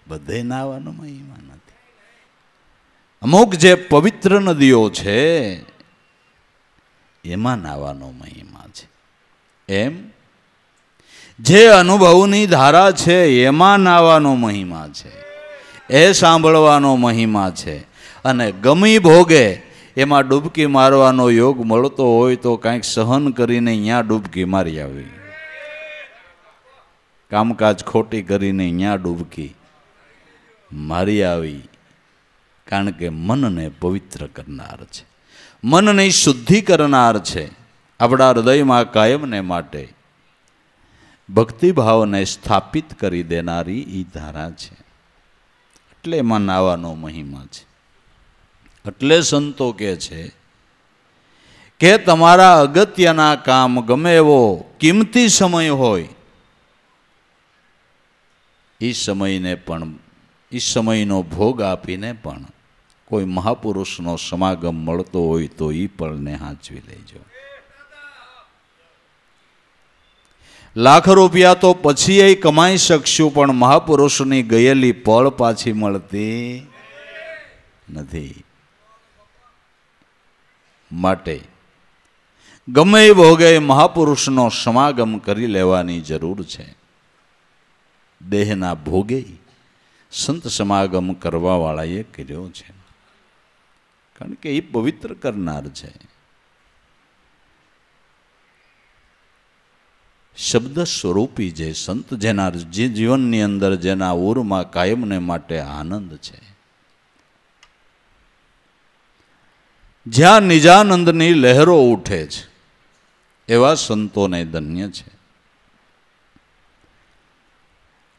બધે નાવાનો મહિમા નથી. અમુક જે પવિત્ર નદીઓ છે એમાં નાવાનો મહિમા છે. એમ જે અનુભવની ધારા છે એમાં નાવાનો મહિમા છે, એ સાંભળવાનો મહિમા છે. અને ગમી ભોગે એમાં ડૂબકી મારવાનો યોગ મળતો હોય તો કાંઈક સહન કરીને અહીંયા ડૂબકી મારી આવી, કામકાજ ખોટી કરીને અહીંયા ડૂબકી મારી આવી. કારણ કે મનને પવિત્ર કરનાર છે, મનની શુદ્ધિ કરનાર છે. આપણા હૃદયમાં કાયમને માટે ભક્તિભાવને સ્થાપિત કરી દેનારી એ ધારા છે. એટલે એમાં નાવાનો મહિમા છે. એટલે સંતો કહે છે કે તમારા અગત્યના કામ ગમે એવો કિંમતી સમય હોય, એ સમયને પણ, એ સમયનો ભોગ આપીને પણ કોઈ મહાપુરુષનો સમાગમ મળતો હોય તો એ પળને હાંચવી લેજો. લાખ રૂપિયા તો પછી એ કમાઈ શકશું, પણ મહાપુરુષની ગયેલી પળ પાછી મળતી નથી. માટે ગમે એ ભોગે મહાપુરુષનો સમાગમ કરી લેવાની જરૂર છે. દેહના ભોગે સંત સમાગમ કરવા વાળાએ કર્યો છે, કારણ કે એ પવિત્ર કરનાર છે. શબ્દ સ્વરૂપી જે સંત, જેના જીવનની અંદર જેના ઉરમાં કાયમને માટે આનંદ છે, જ્યાં નિજાનંદની લહેરો ઉઠે છે, એવા સંતોને ધન્ય છે.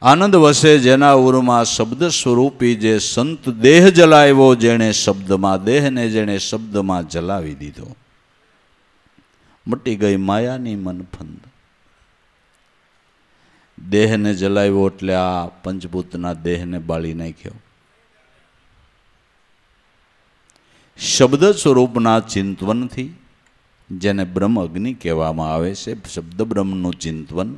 આનંદ વસે જેના ઉરમાં શબ્દ સ્વરૂપી જે સંત, દેહ જલાવ્યો જેણે શબ્દમાં, દેહને જેણે શબ્દમાં જલાવી દીધો, મટી ગઈ માયાની મનફંદ. દેહને જલાવ્યો એટલે આ પંચભૂતના દેહને બાળી નાખ્યો. શબ્દ સ્વરૂપના ચિંતવનથી, જેને બ્રહ્મ અગ્નિ કહેવામાં આવે છે, શબ્દ બ્રહ્મનું ચિંતવન,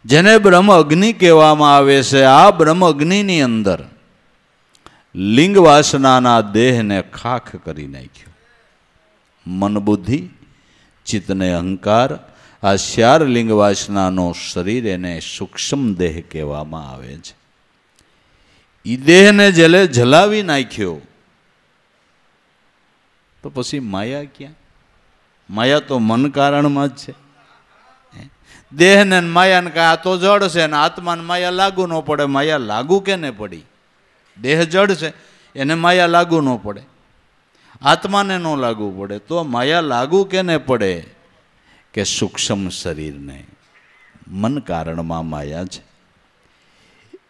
જેને બ્રહ્મ અગ્નિ કહેવામાં આવે છે, આ બ્રહ્મ અગ્નિની અંદર લિંગ વાસનાના દેહને ખાખ કરી નાખ્યો. મન બુદ્ધિ ચિત્તને અહંકાર, આ 4 લિંગ વાસનાનો શરીર, એને સૂક્ષ્મ દેહ કહેવામાં આવે છે. એ દેહને જેલે જલાવી નાખ્યો, તો પછી માયા ક્યાં? માયા તો મન કારણમાં જ છે. દેહને માયાને કાંઈ આ તો જડ છે ને આત્માને માયા લાગુ ન પડે. માયા લાગુ કેને પડી? દેહ જડ છે, એને માયા લાગુ ન પડે. આત્માને ન લાગુ પડે તો માયા લાગુ કેને પડે? કે સૂક્ષ્મ શરીરને. મન કારણમાં માયા છે.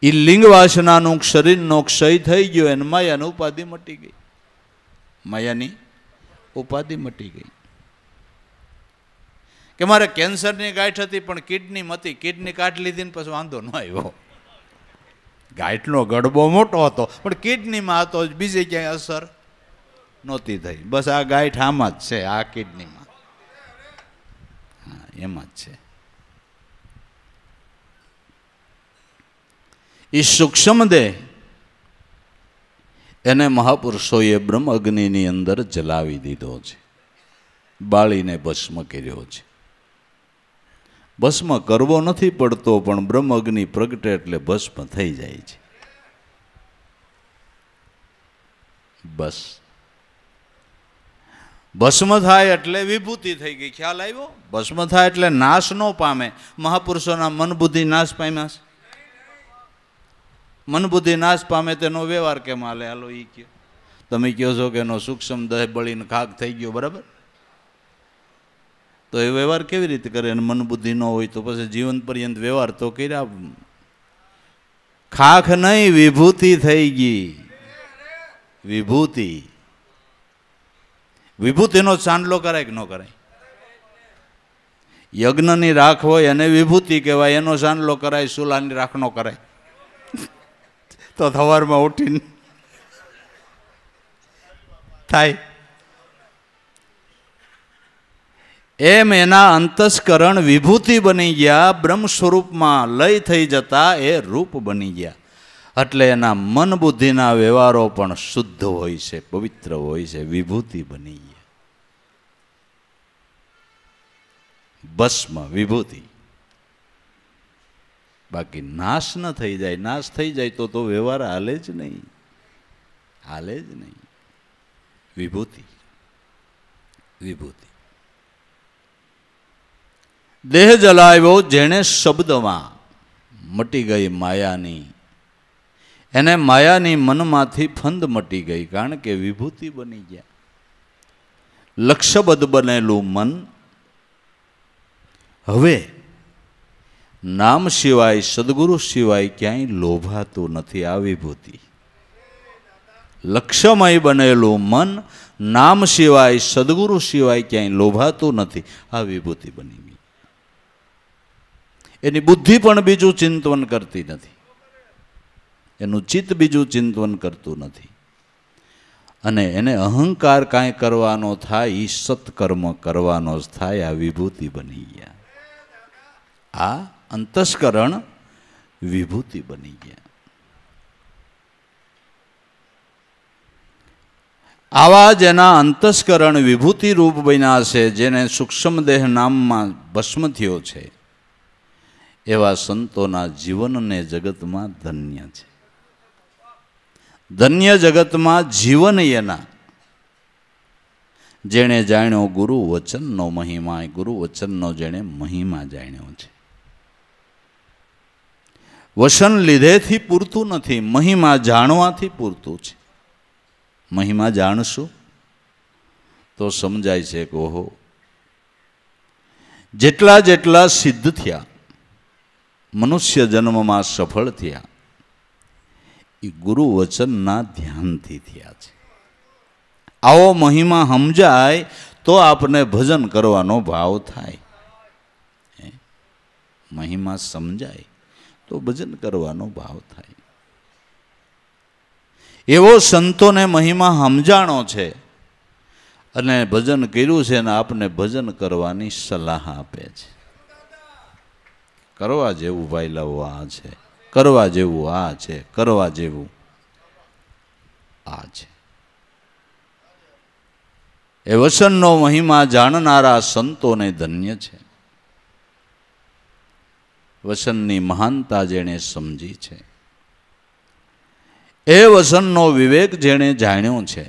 એ લિંગ વાસનાનું શરીરનો ક્ષય થઈ ગયો અને માયાની ઉપાધિ મટી ગઈ. માયાની ઉપાધિ મટી ગઈ. કે મારે કેન્સરની ગાંઠ હતી પણ કિડનીમાં હતી, કિડની કાઢી લીધી ને પછી વાંધો ન આવ્યો. ગાંઠનો ગડબો મોટો હતો પણ કિડનીમાં હતો, બીજે ક્યાંય અસર નહોતી થઈ. બસ આ ગાંઠ આમાં જ છે, આ કિડનીમાં, હા એમાં જ છે. એ સૂક્ષ્મ દેહ એને મહાપુરુષોએ બ્રહ્મ અગ્નિની અંદર જલાવી દીધો છે, બાળીને ભસ્મ કર્યો છે. ભસ્મ કરવો નથી પડતો પણ બ્રહ્મ અગ્નિ પ્રગટે એટલે ભસ્મ થઈ જાય છે. બસ ભસ્મ થાય એટલે વિભૂતિ થઈ ગઈ. ખ્યાલ આવ્યો? ભસ્મ થાય એટલે નાશ ન પામે. મહાપુરુષોના મન બુદ્ધિ નાશ પામ્યા છે. મન બુદ્ધિ નાશ પામે તેનો વ્યવહાર કેમ હાલે? હાલો એ કહો. તમે કહો છો કે એનો સૂક્ષ્મ દેહ બળીને ખાક થઈ ગયો, બરાબર? તો એ વ્યવહાર કેવી રીતે કરે? અને મન બુદ્ધિ ન હોય તો પછી જીવન પર્યંત વ્યવહાર તો કર્યા. ખાખ નહીં, વિભૂતિ થઈ ગઈ. વિભૂતિ. વિભૂતિનો ચાંદલો કરાય કે ન કરાય? યજ્ઞની રાખ હોય એને વિભૂતિ કહેવાય, એનો ચાંદલો કરાય. સુલાની રાખ ન કરાય. તો સવારમાં ઉઠીને થાય એમ એના અંતસ્કરણ વિભૂતિ બની ગયા. બ્રહ્મ સ્વરૂપમાં લય થઈ જતા એ રૂપ બની ગયા. એટલે એના મન બુદ્ધિના વ્યવહારો પણ શુદ્ધ હોય છે, પવિત્ર હોય છે, વિભૂતિ બની ગયા. ભસ્મ વિભૂતિ. બાકી નાશ ન થઈ જાય. નાશ થઈ જાય તો વ્યવહાર હાલે જ નહીં, હાલે જ નહીં. વિભૂતિ. વિભૂતિ. દેહ જલાવ્યો જેણે શબ્દમાં મટી ગઈ માયાની, એને માયાની મનમાંથી ફંદ મટી ગઈ, કારણ કે વિભૂતિ બની ગયા. લક્ષ્યબદ્ધ બનેલું મન હવે નામ સિવાય, સદગુરુ સિવાય ક્યાંય લોભાતું નથી. આ વિભૂતિ. લક્ષ્યમય બનેલું મન નામ સિવાય, સદગુરુ સિવાય ક્યાંય લોભાતું નથી. આ વિભૂતિ બની ગઈ. એની બુદ્ધિ પણ બીજું ચિંતન કરતી નથી, એનું ચિત્ત બીજું ચિંતન કરતું નથી. અને એને અહંકાર કાંઈ કરવાનો થાય, એ સત્કર્મ કરવાનો જ થાય. આ વિભૂતિ બની ગયા. આ અંતસ્કરણ વિભૂતિ બની ગયા. આવા જેના અંતસ્કરણ વિભૂતિ રૂપ બન્યા છે, જેને સૂક્ષ્મ દેહ નામમાં ભસ્મ થયો છે, એવા સંતોના જીવનને જગતમાં ધન્ય છે. ધન્ય જગતમાં જીવન એના જેણે જાણ્યો ગુરુ વચનનો મહિમા. ગુરુ વચનનો જેણે મહિમા જાણ્યો છે. વચન લીધેથી પૂરતું નથી, મહિમા જાણવાથી પૂરતું છે. મહિમા જાણશું તો સમજાય છે કે ઓહો, જેટલા જેટલા સિદ્ધ થયા, મનુષ્ય જન્મમાં સફળ થયા, એ ગુરુ વચનના ધ્યાનથી થયા છે. આવો મહિમા સમજાય તો આપને ભજન કરવાનો ભાવ થાય. મહિમા સમજાય તો ભજન કરવાનો ભાવ થાય. એવો સંતોને મહિમા સમજાણો છે અને ભજન કર્યું છે, અને આપને ભજન કરવાની સલાહ આપે છે. કરવા જેવું ભાઈ લાવો આ છે, કરવા જેવું આ છે, કરવા જેવું આ છે. એ વચનનો મહિમા જાણનારા સંતોને ધન્ય છે. વચનની મહાનતા જેણે સમજી છે, એ વચનનો વિવેક જેણે જાણ્યો છે,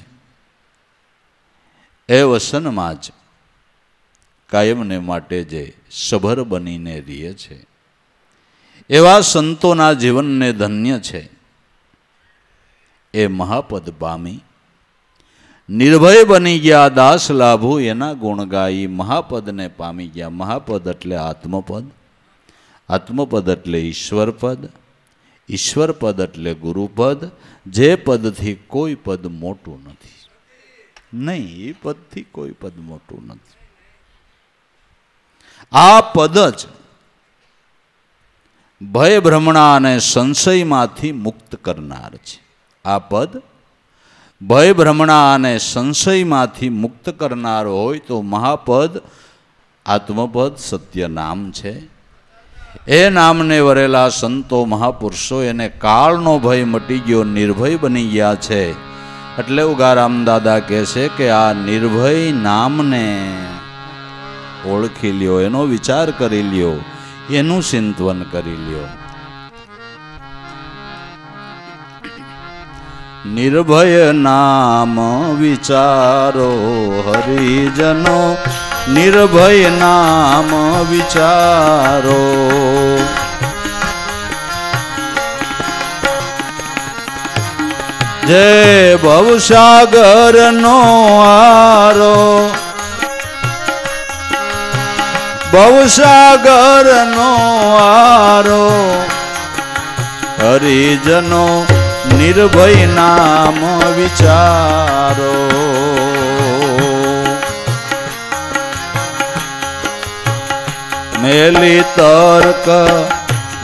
એ વસનમાં જ કાયમને માટે જે સભર બનીને રહે છે એવા સંતોના જીવનને ધન્ય છે. એ મહાપદ પામી નિર્ભય બની ગયા, દાસ લાભો એના ગુણ ગાઈ મહાપદને પામી ગયા. મહાપદ એટલે આત્મપદ, આત્મપદ એટલે ઈશ્વરપદ, ઈશ્વરપદ એટલે ગુરુપદ. જે પદથી કોઈ પદ મોટું નથી, નહીં, એ પદથી કોઈ પદ મોટું નથી. આ પદ જ ભય ભ્રમણા અને સંશયમાંથી મુક્ત કરનાર છે. આ પદ ભય ભ્રમણા અને સંશયમાંથી મુક્ત કરનાર હોય તો મહાપદ આત્મપદ સત્ય નામ છે. એ નામને વરેલા સંતો મહાપુરુષો એને કાળનો ભય મટી ગયો, નિર્ભય બની ગયા છે. એટલે ઉગારામ દાદા કહે છે કે આ નિર્ભય નામને ઓળખી લ્યો, એનો વિચાર કરી લ્યો, એનું ચિંતન કરી લ્યો. નિર્ભય નામ વિચારો હરિજનો, નિર્ભય નામ વિચારો. જય ભવસાગર નો આરો, ભવસાગર નો આરો, હરિજનો નિર્ભય નામ વિચારો. મેલી તર્ક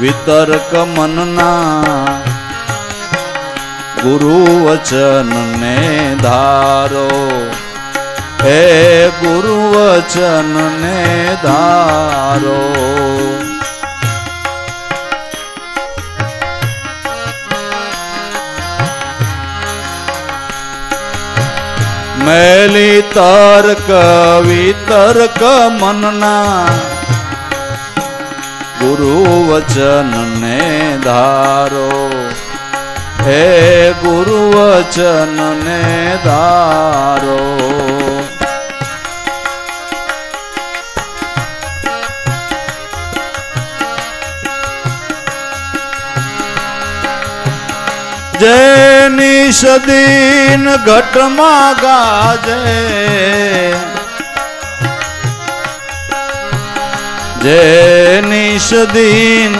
વિતર્ક મનના, ગુરુ વચન ને ધારો. હે ગુરુ વચન ને ધારો. મેલી તર્ક વિતર્ક મનના, ગુરુ વચન ને ધારો. હે ગુરુ વચન ને ધારો. જેની સદીન ઘટમાં ગાજે, જેની સદીન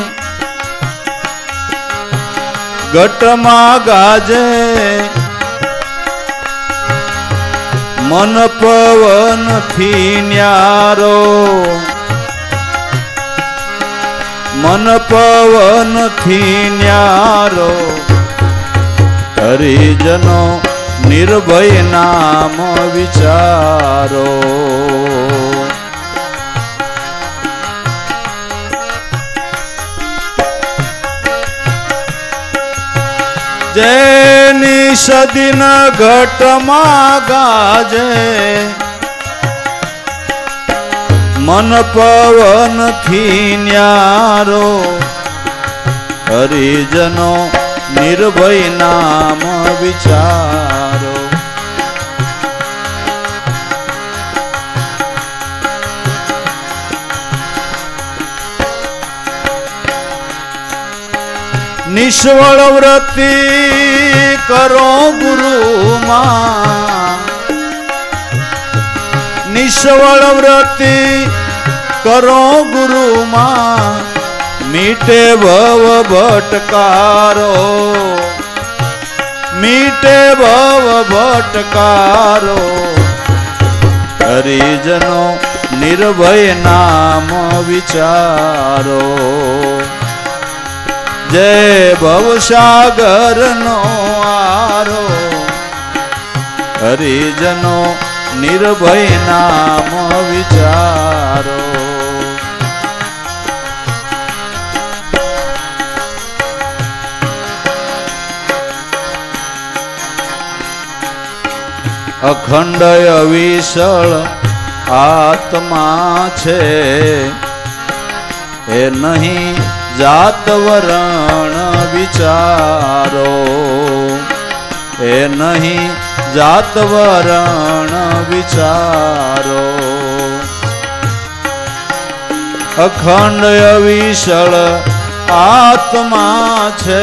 ઘટમાં ગાજે, મન પવન થી ન્યારો. મન પવન થી ન્યારો. હરિજનો નિર્ભય નામ વિચારો. જેની સદીન ઘટમાં ગાજે, મન પવન થી ન્યારો. હરિજનો નિર્ભય નામ વિચારો. નિષ્ફળ વ્રતિ કરો ગુરુમાં, નિષ્ફળ વ્રતિ કરો ગુરુમાં. મીટે ભવ ભટકારો, મીટે ભવ ભટકારો. હરિજનો નિર્ભય નામ વિચારો. જય ભવસાગર નો આરો, હરિજનો નિર્ભય નામ વિચારો. અખંડ અવિશળ આત્મા છે, એ નહીં જાત વરણ વિચારો. એ નહીં जात वरण विचारो अखंड अविशल आत्मा छे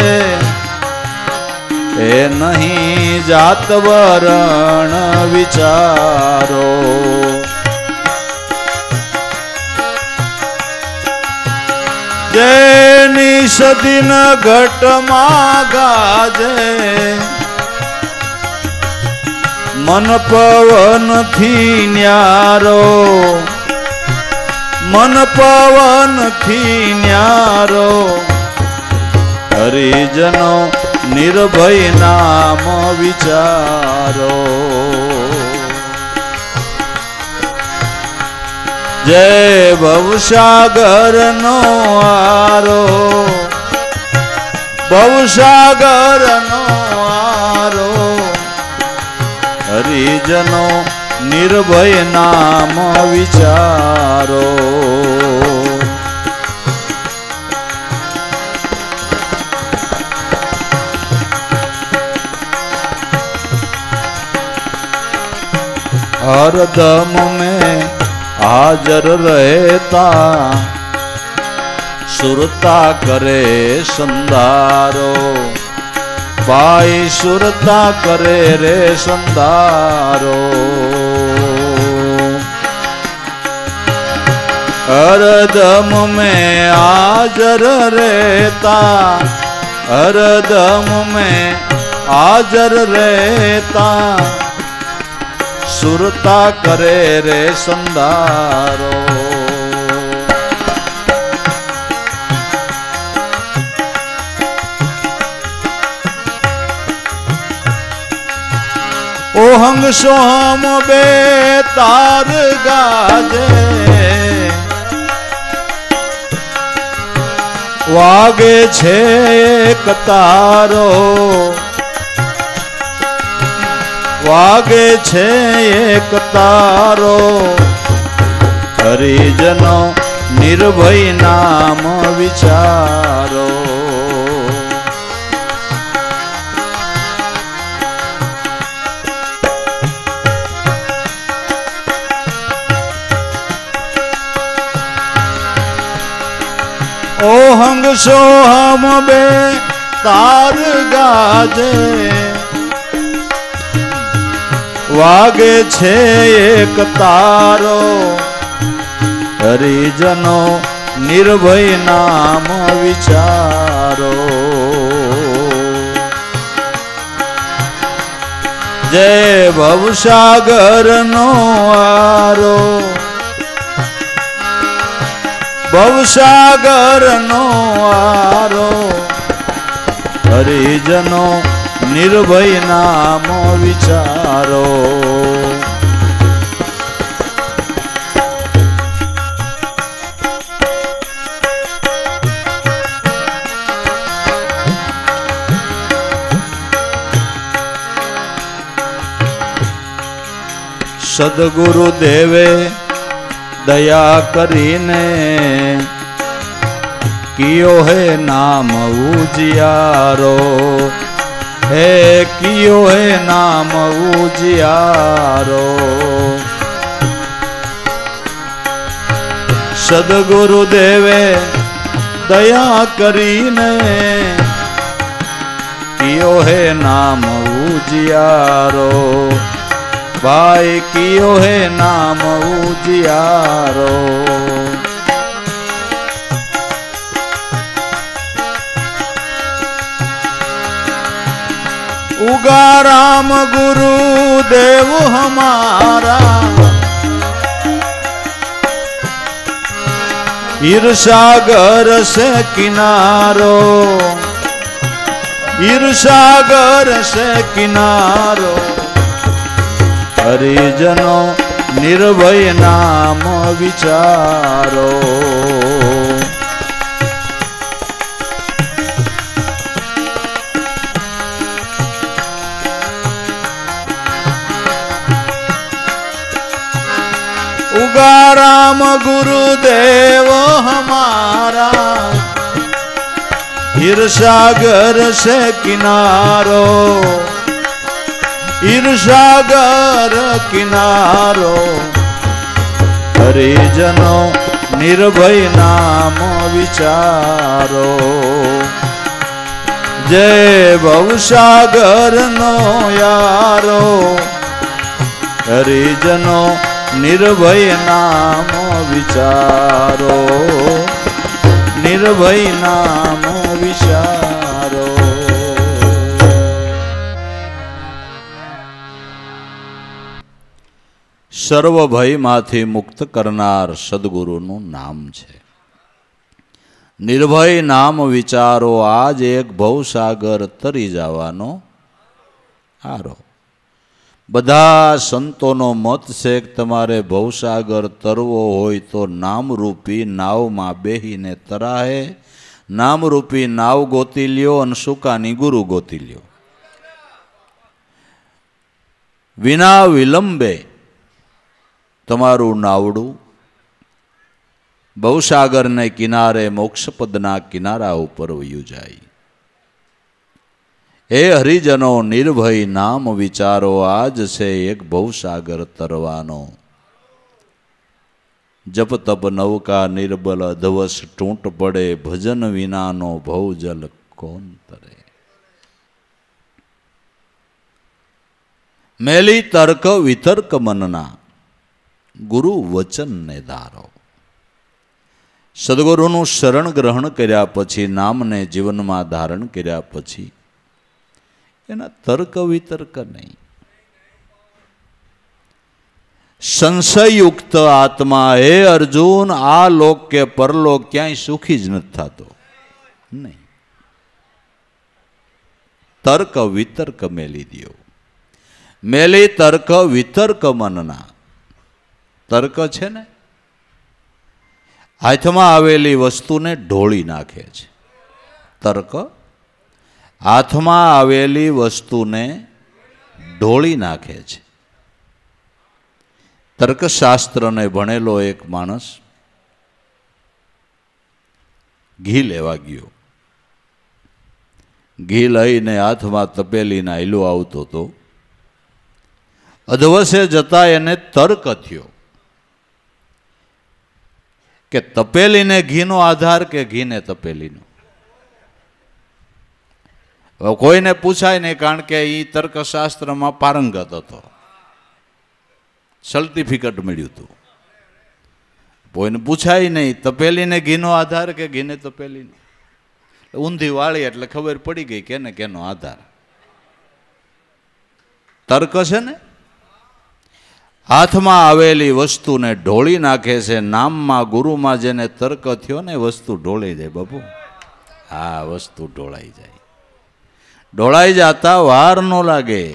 ए नहीं जात वरण विचारो जेनी सदीन घट में गाजे मन पवन थी न्यारो मन पवन थी न्यारो हरिजनो निर्भय नाम विचारो जय भवसागर नो आरो भवसागर नो आरो हरिजनो निर्भय नाम विचारो हरदम में हाजर रहता सुरता करे संदारो भाई सुरता करे रे संदारो हरदम में हाजर रहता हरदम में हाजर रहता सुरता करे रे संदारो ओहंग सोहम बे तार गाजे वागे छे एक तारो वागे छे एक तारो हरिजनो निर्भय नाम विचारो ओहंग सोहम बे तार गाजे वागे छे एक तारो हरिजनो निर्भय नाम विचारो जय भवसागर नो आरो भवसागर नो आरो हरिजनो निर्भय नाम विचारो सदगुरु देवे दया करीने कियो है नाम उजियारो हे कियो है नाम उजियारो सदगुरु देवे दया करीने कियो है नाम उजियारो भाई कियो है नाम उजियारो उगा राम गुरु देव हमारा ईर्षागर से किनारो ईर्षागर से किनारो हरिजनो निर्भय नाम विचारो उगा राम गुरुदेव हमारा ईर्षागर से किनारो ઈર્ષાગર કિનારો હરિજનો નિર્ભય નામ વિચારો જય ભવસાગર નો યારો હરિજનો નિર્ભય નામ વિચારો નિર્ભય નામ વિચારો સર્વ ભયમાંથી મુક્ત કરનાર સદગુરુનું નામ છે. નિર્ભય નામ વિચારો આજ એક ભવસાગર તરી જવાનો આરો. બધા સંતોનો મત છે કે તમારે ભવસાગર તરવો હોય તો નામરૂપી નાવમાં બેહીને તરાહે નામરૂપી નાવ ગોતી લ્યો અને સુકાની ગુરુ ગોતી લ્યો. વિના વિલંબે તમારું નાવડું ભવસાગરને કિનારે મોક્ષપદના કિનારા ઉપર વયું જાય. હે હરિજનો નિર્ભય નામ વિચારો આજ છે એક ભવસાગર તરવાનો. જપ તપ નૌકા નિર્બલ અધવસ ટૂંટ પડે ભજન વિનાનો ભવજલ કોણ તરે. મેલી તર્ક વિતર્ક મનના ગુરુ વચન ને ધારો. સદગુરુનું શરણ ગ્રહણ કર્યા પછી નામને જીવનમાં ધારણ કર્યા પછી એના તર્ક વિતર્ક નહીં. સંશયયુક્ત આત્મા હે અર્જુન આ લોક કે પરલોક ક્યાંય સુખી જ નથી થતો નહીં. તર્ક વિતર્ક મેલી દ્યો. મેલી તર્ક વિતર્ક મનના. તર્ક છે ને હાથમાં આવેલી વસ્તુને ઢોળી નાખે છે. તર્ક હાથમાં આવેલી વસ્તુને ઢોળી નાખે છે. તર્કશાસ્ત્રને ભણેલો એક માણસ ઘી લેવા ગયો. ઘી લઈને હાથમાં તપેલીને હીલો આવતો હતો. અધવસે જતા એને તર્ક થયો કે તપેલીને ઘીનો આધાર કે ઘીને તપેલીનો. કોઈને પૂછાય નહીં કારણ કે એ તર્કશાસ્ત્રમાં પારંગત હતો. સર્ટિફિકેટ મળ્યું હતું. કોઈને પૂછાય નહીં તપેલીને ઘીનો આધાર કે ઘીને તપેલીનો. ઊંધી વાળી એટલે ખબર પડી ગઈ કે કેનો આધાર. તર્ક છે ને હાથમાં આવેલી વસ્તુને ઢોળી નાખે છે. નામમાં ગુરુમાં જેને તર્ક થયો ને વસ્તુ ઢોળાઈ જાય બાપુ. હા વસ્તુ ઢોળાઈ જાય. ઢોળાઈ જતા વાર ન લાગે.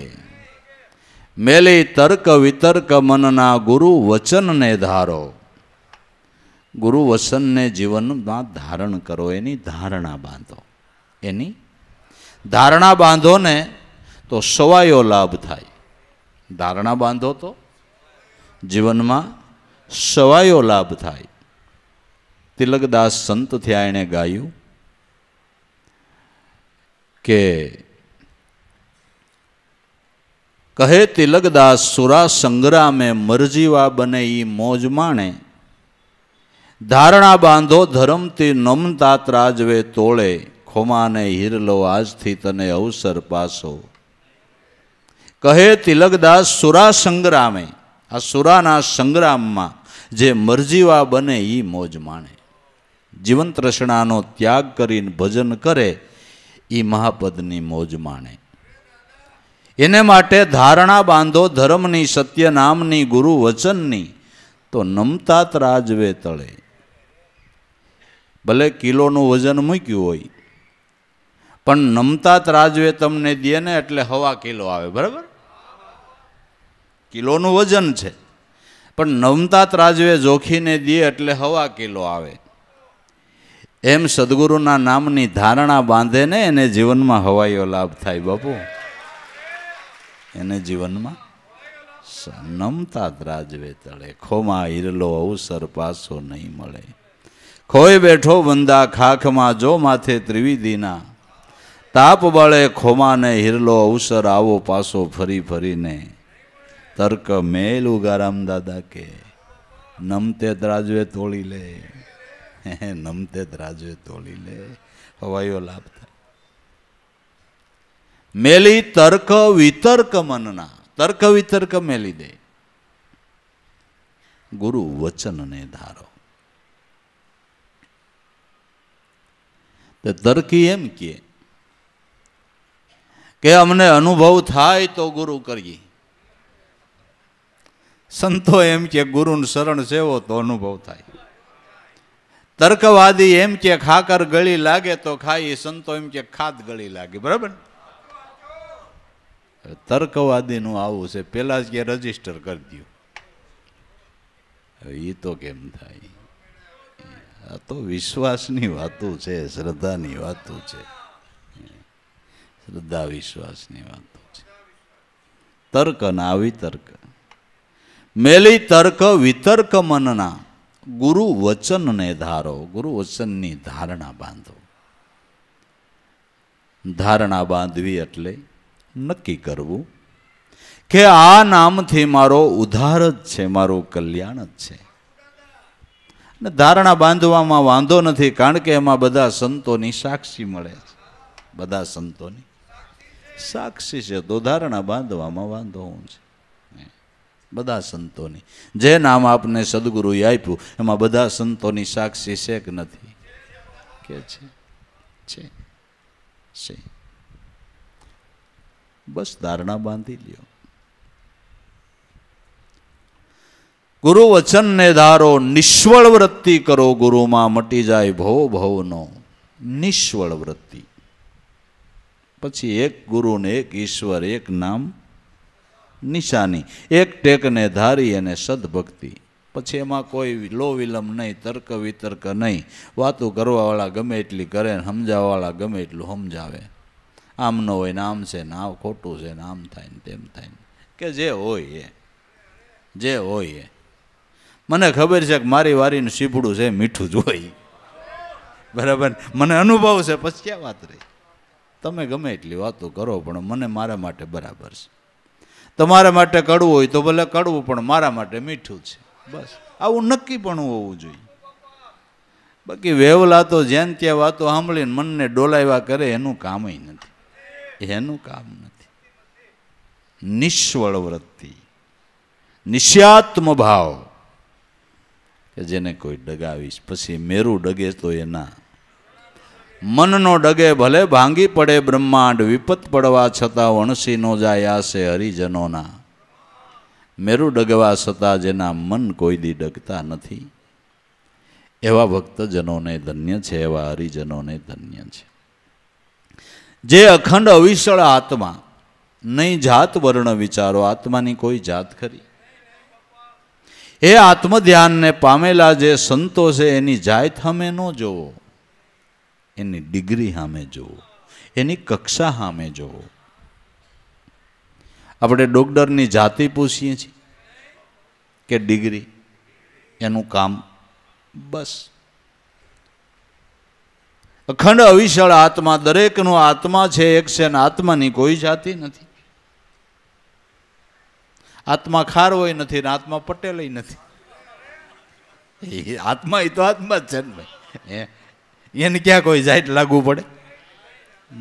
મેલી તર્ક વિતર્ક મનના ગુરુ વચનને ધારો. ગુરુ વચનને જીવનમાં ધારણ કરો. એની ધારણા બાંધો. એની ધારણા બાંધો ને તો સવાયો લાભ થાય. ધારણા બાંધો તો જીવનમાં સવાયો લાભ થાય. તિલકદાસ સંત થયા એણે ગાયું કે કહે તિલકદાસ સુરા સંગ્રામે મરજીવા બને ઈ મોજ માણે. ધારણા બાંધો ધર્મથી નમતા ત્રાજવે તોળે. ખોમાને હીરલો આજથી તને અવસર પાસો. કહે તિલકદાસ સુરા સંગ્રામે આ સુરાના સંગ્રામમાં જે મરજીવા બને એ મોજ માણે. જીવન તૃષ્ણાનો ત્યાગ કરીને ભજન કરે એ મહાપદની મોજ માણે. એને માટે ધારણા બાંધો ધર્મની સત્ય નામની ગુરુ વચનની તો નમતા ત્રાજવે તળે. ભલે કિલોનું વજન મૂક્યું હોય પણ નમતા ત્રાજવે તમને દે ને એટલે 1.5 કિલો આવે. બરાબર કિલોનું વજન છે પણ નમતા ત્રાજવે જોખીને દે એટલે 1.5 કિલો આવે. એમ સદગુરુના નામની ધારણા બાંધે ને એને જીવનમાં હવાયો લાભ થાય બાપુ. એને જીવનમાં નમતા ત્રાજવે તળે. ખોમાં હીરલો અવસર પાછો નહીં મળે. ખોઈ બેઠો બંદા ખાખમાં જો માથે ત્રિવિધિના. તાપ બળે ખોમાને હિરલો અવસર આવો પાસો ફરી ફરીને તર્ક મેલ ઉગારામ દાદા કે નમતે ત્રાજવે તોડી લે, નમતે ત્રાજવે તોડી લે, હવાયો લાભ થાય. મેલી તર્ક વિતર્ક મનના, તર્ક વિતર્ક મેલી દે, ગુરુ વચનને ધારો. તો તર્કી એમ કે અમને અનુભવ થાય તો ગુરુ કરીએ. સંતો એમ કે ગુરુનું શરણ સેવો તો અનુભવ થાય. તર્કવાદી એમ કે ખાકર ગળી લાગે તો ખાઈ, સંતો એમ કે ખાદ ગળી લાગે. બરાબર. તર્કવાદીનું આવું છે, પેલા જ કે રજીસ્ટર કરી દો. એ તો કેમ થાય? આ તો વિશ્વાસની વાતો છે, શ્રદ્ધાની વાતો છે, શ્રદ્ધા વિશ્વાસની વાતો છે. તર્ક ના વિતર્ક, મેલી તર્ક વિતર્ક મનના, ગુરુ વચનને ધારો. ગુરુ વચનની ધારણા બાંધો. ધારણા બાંધવી એટલે નક્કી કરવું કે આ નામથી મારો ઉદ્ધાર જ છે, મારું કલ્યાણ જ છે. અને ધારણા બાંધવામાં વાંધો નથી, કારણ કે એમાં બધા સંતોની સાક્ષી મળે છે. બધા સંતોની સાક્ષી છે, તો ધારણા બાંધવામાં વાંધો હું છે. બધા સંતોની, જે નામ આપને સદગુરુએ આપ્યું એમાં બધા સંતોની સાક્ષી છે કે નથી? કે છે. બસ ધારણા બાંધી લ્યો. ગુરુ વચનને ધારો, નિષ્ફળ વૃત્તિ કરો, ગુરુમાં મટી જાય ભવ ભવનો. નિષ્ફળ વૃત્તિ, પછી એક ગુરુ ને એક ઈશ્વર, એક નામ નિશાની, એક ટેકને ધારી અને સદભક્તિ. પછી એમાં કોઈ લો વિલંબ નહીં, તર્ક વિતર્ક નહીં. વાતો કરવાવાળા ગમે એટલી કરે, સમજાવવાળા ગમે એટલું સમજાવે. આમ ન હોય ને આમ છે ને આ ખોટું છે ને આમ થાય ને તેમ થાય ને, કે જે હોય એ, જે હોય એ. મને ખબર છે કે મારી વારીનું સીપડું છે મીઠું જ હોય. બરાબર, મને અનુભવ છે, પછી ક્યાં વાત રહી? તમે ગમે એટલી વાતો કરો, પણ મને મારા માટે બરાબર છે. તમારા માટે કડવું હોય તો ભલે કડવું, પણ મારા માટે મીઠું છે. બસ આવું નક્કી પણ હોવું જોઈએ. બાકી વેવલા તો જેન ત્યાં વાતો સાંભળીને મનને ડોલાવ્યા કરે, એનું કામ નથી, એનું કામ નથી. નિષ્ફળ વૃત્તિ, નિશ્યાત્મ ભાવ, કે જેને કોઈ ડગાવીશ, પછી મેરું ડગે તો એના મનનો ડગે ભલે ભાંગી પડે બ્રહ્માંડ, વિપત પડવા છતાં વણસી નો જાય આશે હરિજનોના. મેરું ડગવા છતાં જેના મન કોઈ દી ડગતા નથી, એવા ભક્તજનોને ધન્ય છે, એવા હરિજનોને ધન્ય છે. જે અખંડ અવિચળ આત્મા, નહીં જાત વર્ણ વિચારો. આત્માની કોઈ જાત ખરી? એ આત્મધ્યાનને પામેલા જે સંતો છે, એની જાત સામે ન જોવો, એની ડિગ્રી સામે જોવો, એની કક્ષા સામે જોવો. આપણે ડોક્ટરની જાતિ પૂછીએ છીએ કે ડિગ્રી, એનું કામ? બસ. અખંડ અવિચળ આત્મા, દરેકનો આત્મા છે એક છે, અને આત્માની કોઈ જાતિ નથી. આત્મા ખારવોય નથી ને આત્મા પટેલય નથી. આત્મા એ તો આત્મા જ છે ને ભાઈ. એને ક્યાં કોઈ જાત લાગુ પડે?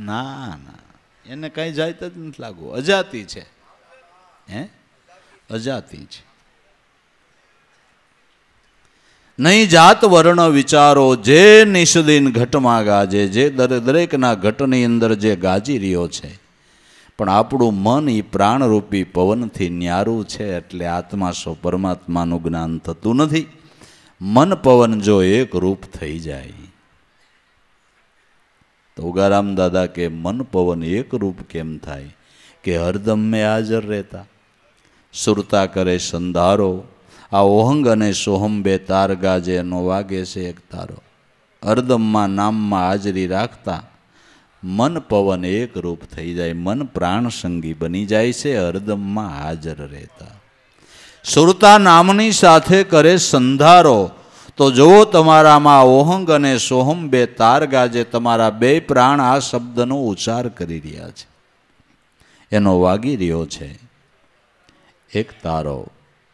ના ના, એને કઈ જાત જ નથી લાગુ. અજાતિ છે, અજાતિ છે. નહીં જાત વર્ણ વિચારો, જે નિષદિન ઘટમાં ગાજે, જે દરેકના ઘટની અંદર જે ગાજી રહ્યો છે. પણ આપણું મન એ પ્રાણરૂપી પવનથી ન્યારું છે, એટલે આત્મા સો પરમાત્માનું જ્ઞાન થતું નથી. મન પવન જો એક રૂપ થઈ જાય તો ઉગારામ દાદા કે મન પવન એક રૂપ કેમ થાય? કે હરદમ મેં હાજર રહેતા, સુરતા કરે સંધારો. આ ઓહંગ અને સોહમ બે તાર ગાજે, એનો વાગે છે એક તારો. હરદમમાં નામમાં હાજરી રાખતા મન પવન એક રૂપ થઈ જાય, મન પ્રાણ સંગી બની જાય છે, હરદમમાં હાજર રહેતા. સુરતા નામની સાથે કરે સંધારો, તો જુઓ તમારામાં ઓહંગ અને સોહમ બે તાર ગાજે. તમારા બે પ્રાણ આ શબ્દનો ઉચ્ચાર કરી રહ્યા છે, એનો વાગી રહ્યો છે એક તારો.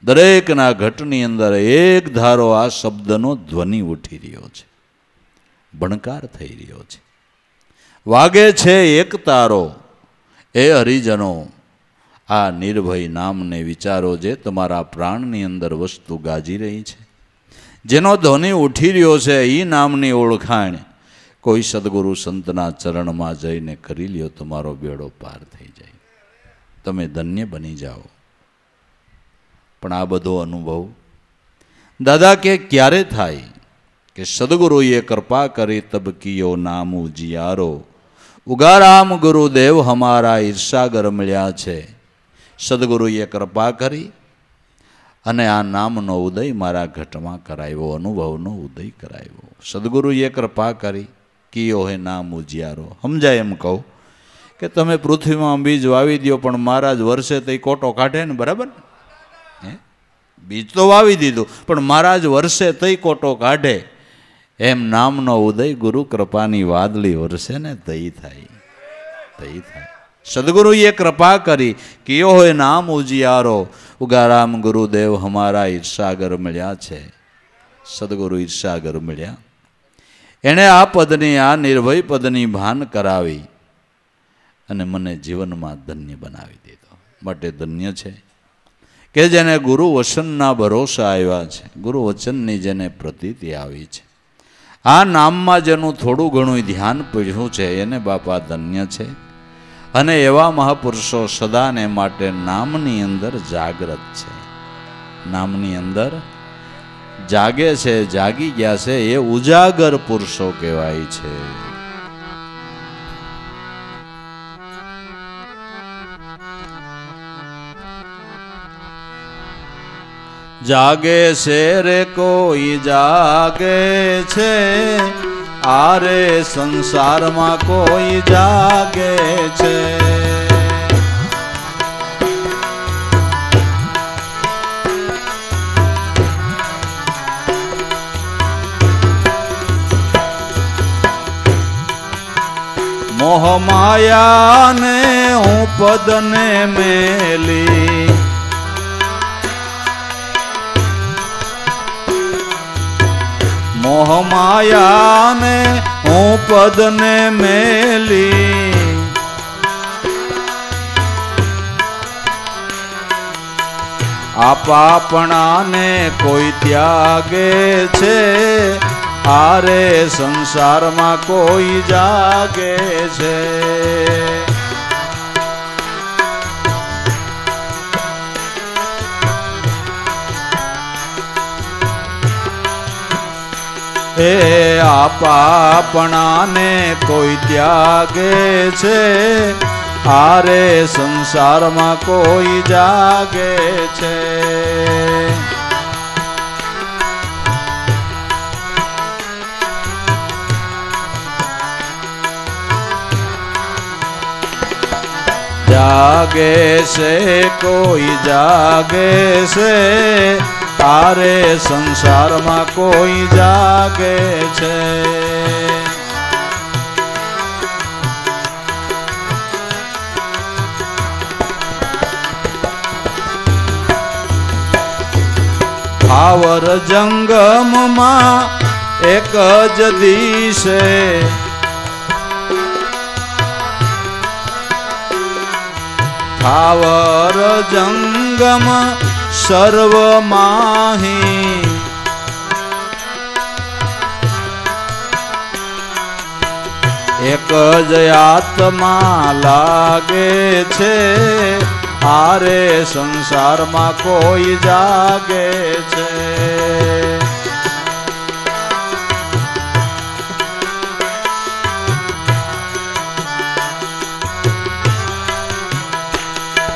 દરેકના ઘટની અંદર એક ધારો આ શબ્દનો ધ્વનિ ઉઠી રહ્યો છે, ભણકાર થઈ રહ્યો છે, વાગે છે એક તારો. એ હરિજનો, આ નિર્ભય નામને વિચારો, જે તમારા પ્રાણની અંદર વસ્તુ ગાજી રહી છે, જેનો ધ્વનિ ઉઠી રહ્યો છે. એ નામની ઓળખાણ કોઈ સદગુરુ સંતના ચરણમાં જઈને કરી લ્યો, તમારો બેડો પાર થઈ જાય, તમે ધન્ય બની જાઓ. પણ આ બધો અનુભવ દાદા કે ક્યારે થાય? કે સદગુરુએ કૃપા કરી તબ કિયો નામ ઉજિયારો. ઉગારામ ગુરુદેવ હમારા ઈર્ષાગર મળ્યા છે. સદગુરુએ કૃપા કરી અને આ નામનો ઉદય મારા ઘટમાં કરાવ્યો, અનુભવનો ઉદય કરાવ્યો. સદગુરુએ કૃપા કરી, કિયો હે નામ ઉજિયારો. સમજાય એમ કહું કે તમે પૃથ્વીમાં બીજ વાવી દો, પણ મહારાજ વર્ષે તો કોટો કાઢે ને, બરાબર? બીજ તો વાવી દીધું, પણ મહારાજ વર્ષે તઈ કોટો કાઢે. એમ નામનો ઉદય ગુરુ કૃપાની વાદળી વરસે ને તઈ થાય, તઈ થાય. સદગુરુએ કૃપા કરી, કિયો હોય નામ ઉજિયારો. ઉગારામ ગુરુદેવ હમારા ઈર્ષાગર મળ્યા છે. સદગુરુ ઈર્ષાગર મળ્યા. એણે આ પદની, આ નિર્ભય પદની ભાન કરાવી અને મને જીવનમાં ધન્ય બનાવી દીધો. માટે ધન્ય છે કે જેને ગુરુ વચનના ભરોસા આવ્યા છે, ગુરુ વચનની જેને પ્રતીતિ આવી છે. આ નામમાં જેનું થોડું ઘણું ધ્યાન પડ્યું છે એને બાપા ધન્ય છે. અને એવા મહાપુરુષો સદાને માટે નામની અંદર જાગ્રત છે, નામની અંદર જાગે છે, જાગી ગયા છે. એ ઉજાગર પુરુષો કહેવાય છે. જાગે છે રે કોઈ જાગે છે, આરે સંસારમાં કોઈ જાગે છે. મોહ માયાને હું પદને મેલી, મોહ માયાને હું પદને મેલી. આપાપણાને કોઈ ત્યાગે છે, આરે સંસારમાં કોઈ જાગે છે. એ આપાપણાને કોઈ ત્યાગે છે, આરે સંસારમાં કોઈ જાગે છે. જાગે છે કોઈ જાગે છે, આરે સંસારમાં કોઈ જાગે છે. ભાવર જંગમમાં એક જ દિશે, ભાવર જંગમ સર્વ માહી. એક જ આત્મા લાગે છે, આરે સંસારમાં કોઈ જાગે છે.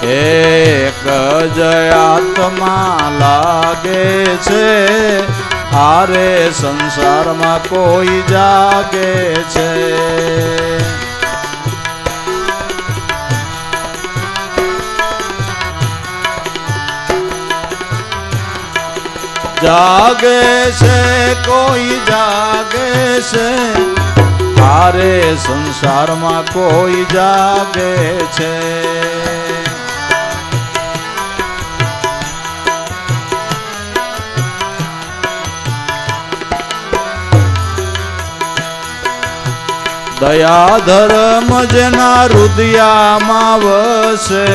એક જ આત્મા લાગે છે, આરે સંસારમાં કોઈ જાગે છે. જાગે છે કોઈ જાગે છે, તારે સંસારમાં કોઈ જાગે છે. દયા ધર્મ જેના હૃદયામાં વસે,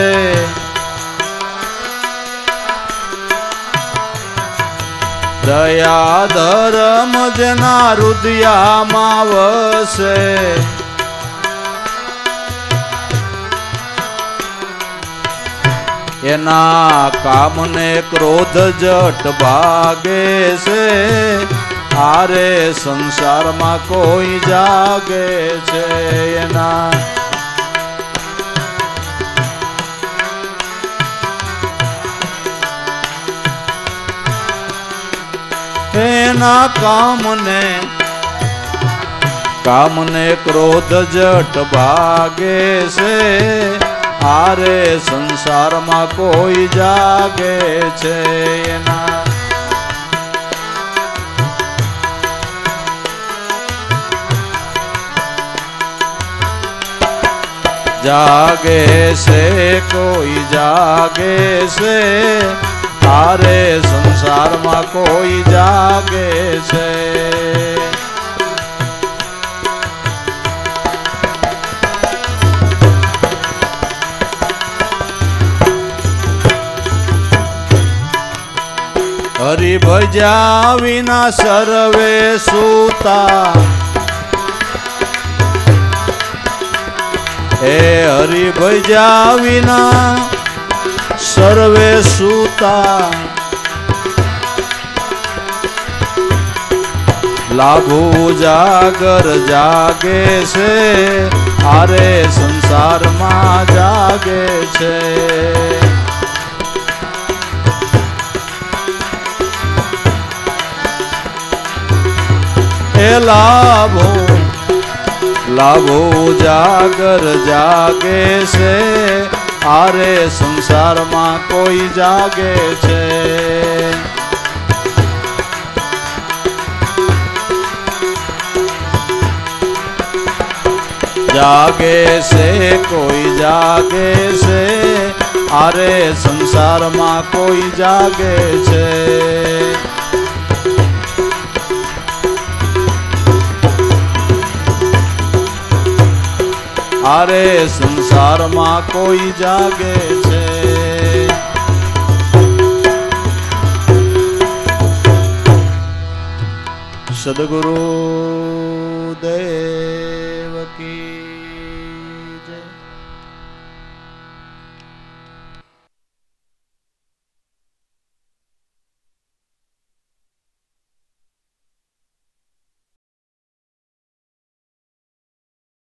દયા ધર્મ જેના હૃદયામાં વસે, એના કામને ક્રોધ જટ ભાગે છે, આરે સંસારમાં કોઈ જાગે છે. એના કામને ક્રોધ જટ ભાગે છે, આરે સંસારમાં કોઈ જાગે છે. જાગે છે કોઈ જાગે છે, તારે સંસારમાં કોઈ જાગે છે. હરિ ભજ્યા વિના સર્વે સૂતા, હે હરિ ભજ્યા વિના સર્વે સૂતા, લાભુ જાગર જાગે છે, આરે સંસારમાં જાગે છે. એ લાભો જાગર જાગે છે, આરે સંસારમાં કોઈ જાગે છે. જાગે છે કોઈ જાગે છે, આરે સંસારમાં કોઈ જાગે છે. આરે સંસારમાં કોઈ જાગે છે. સદગુરુ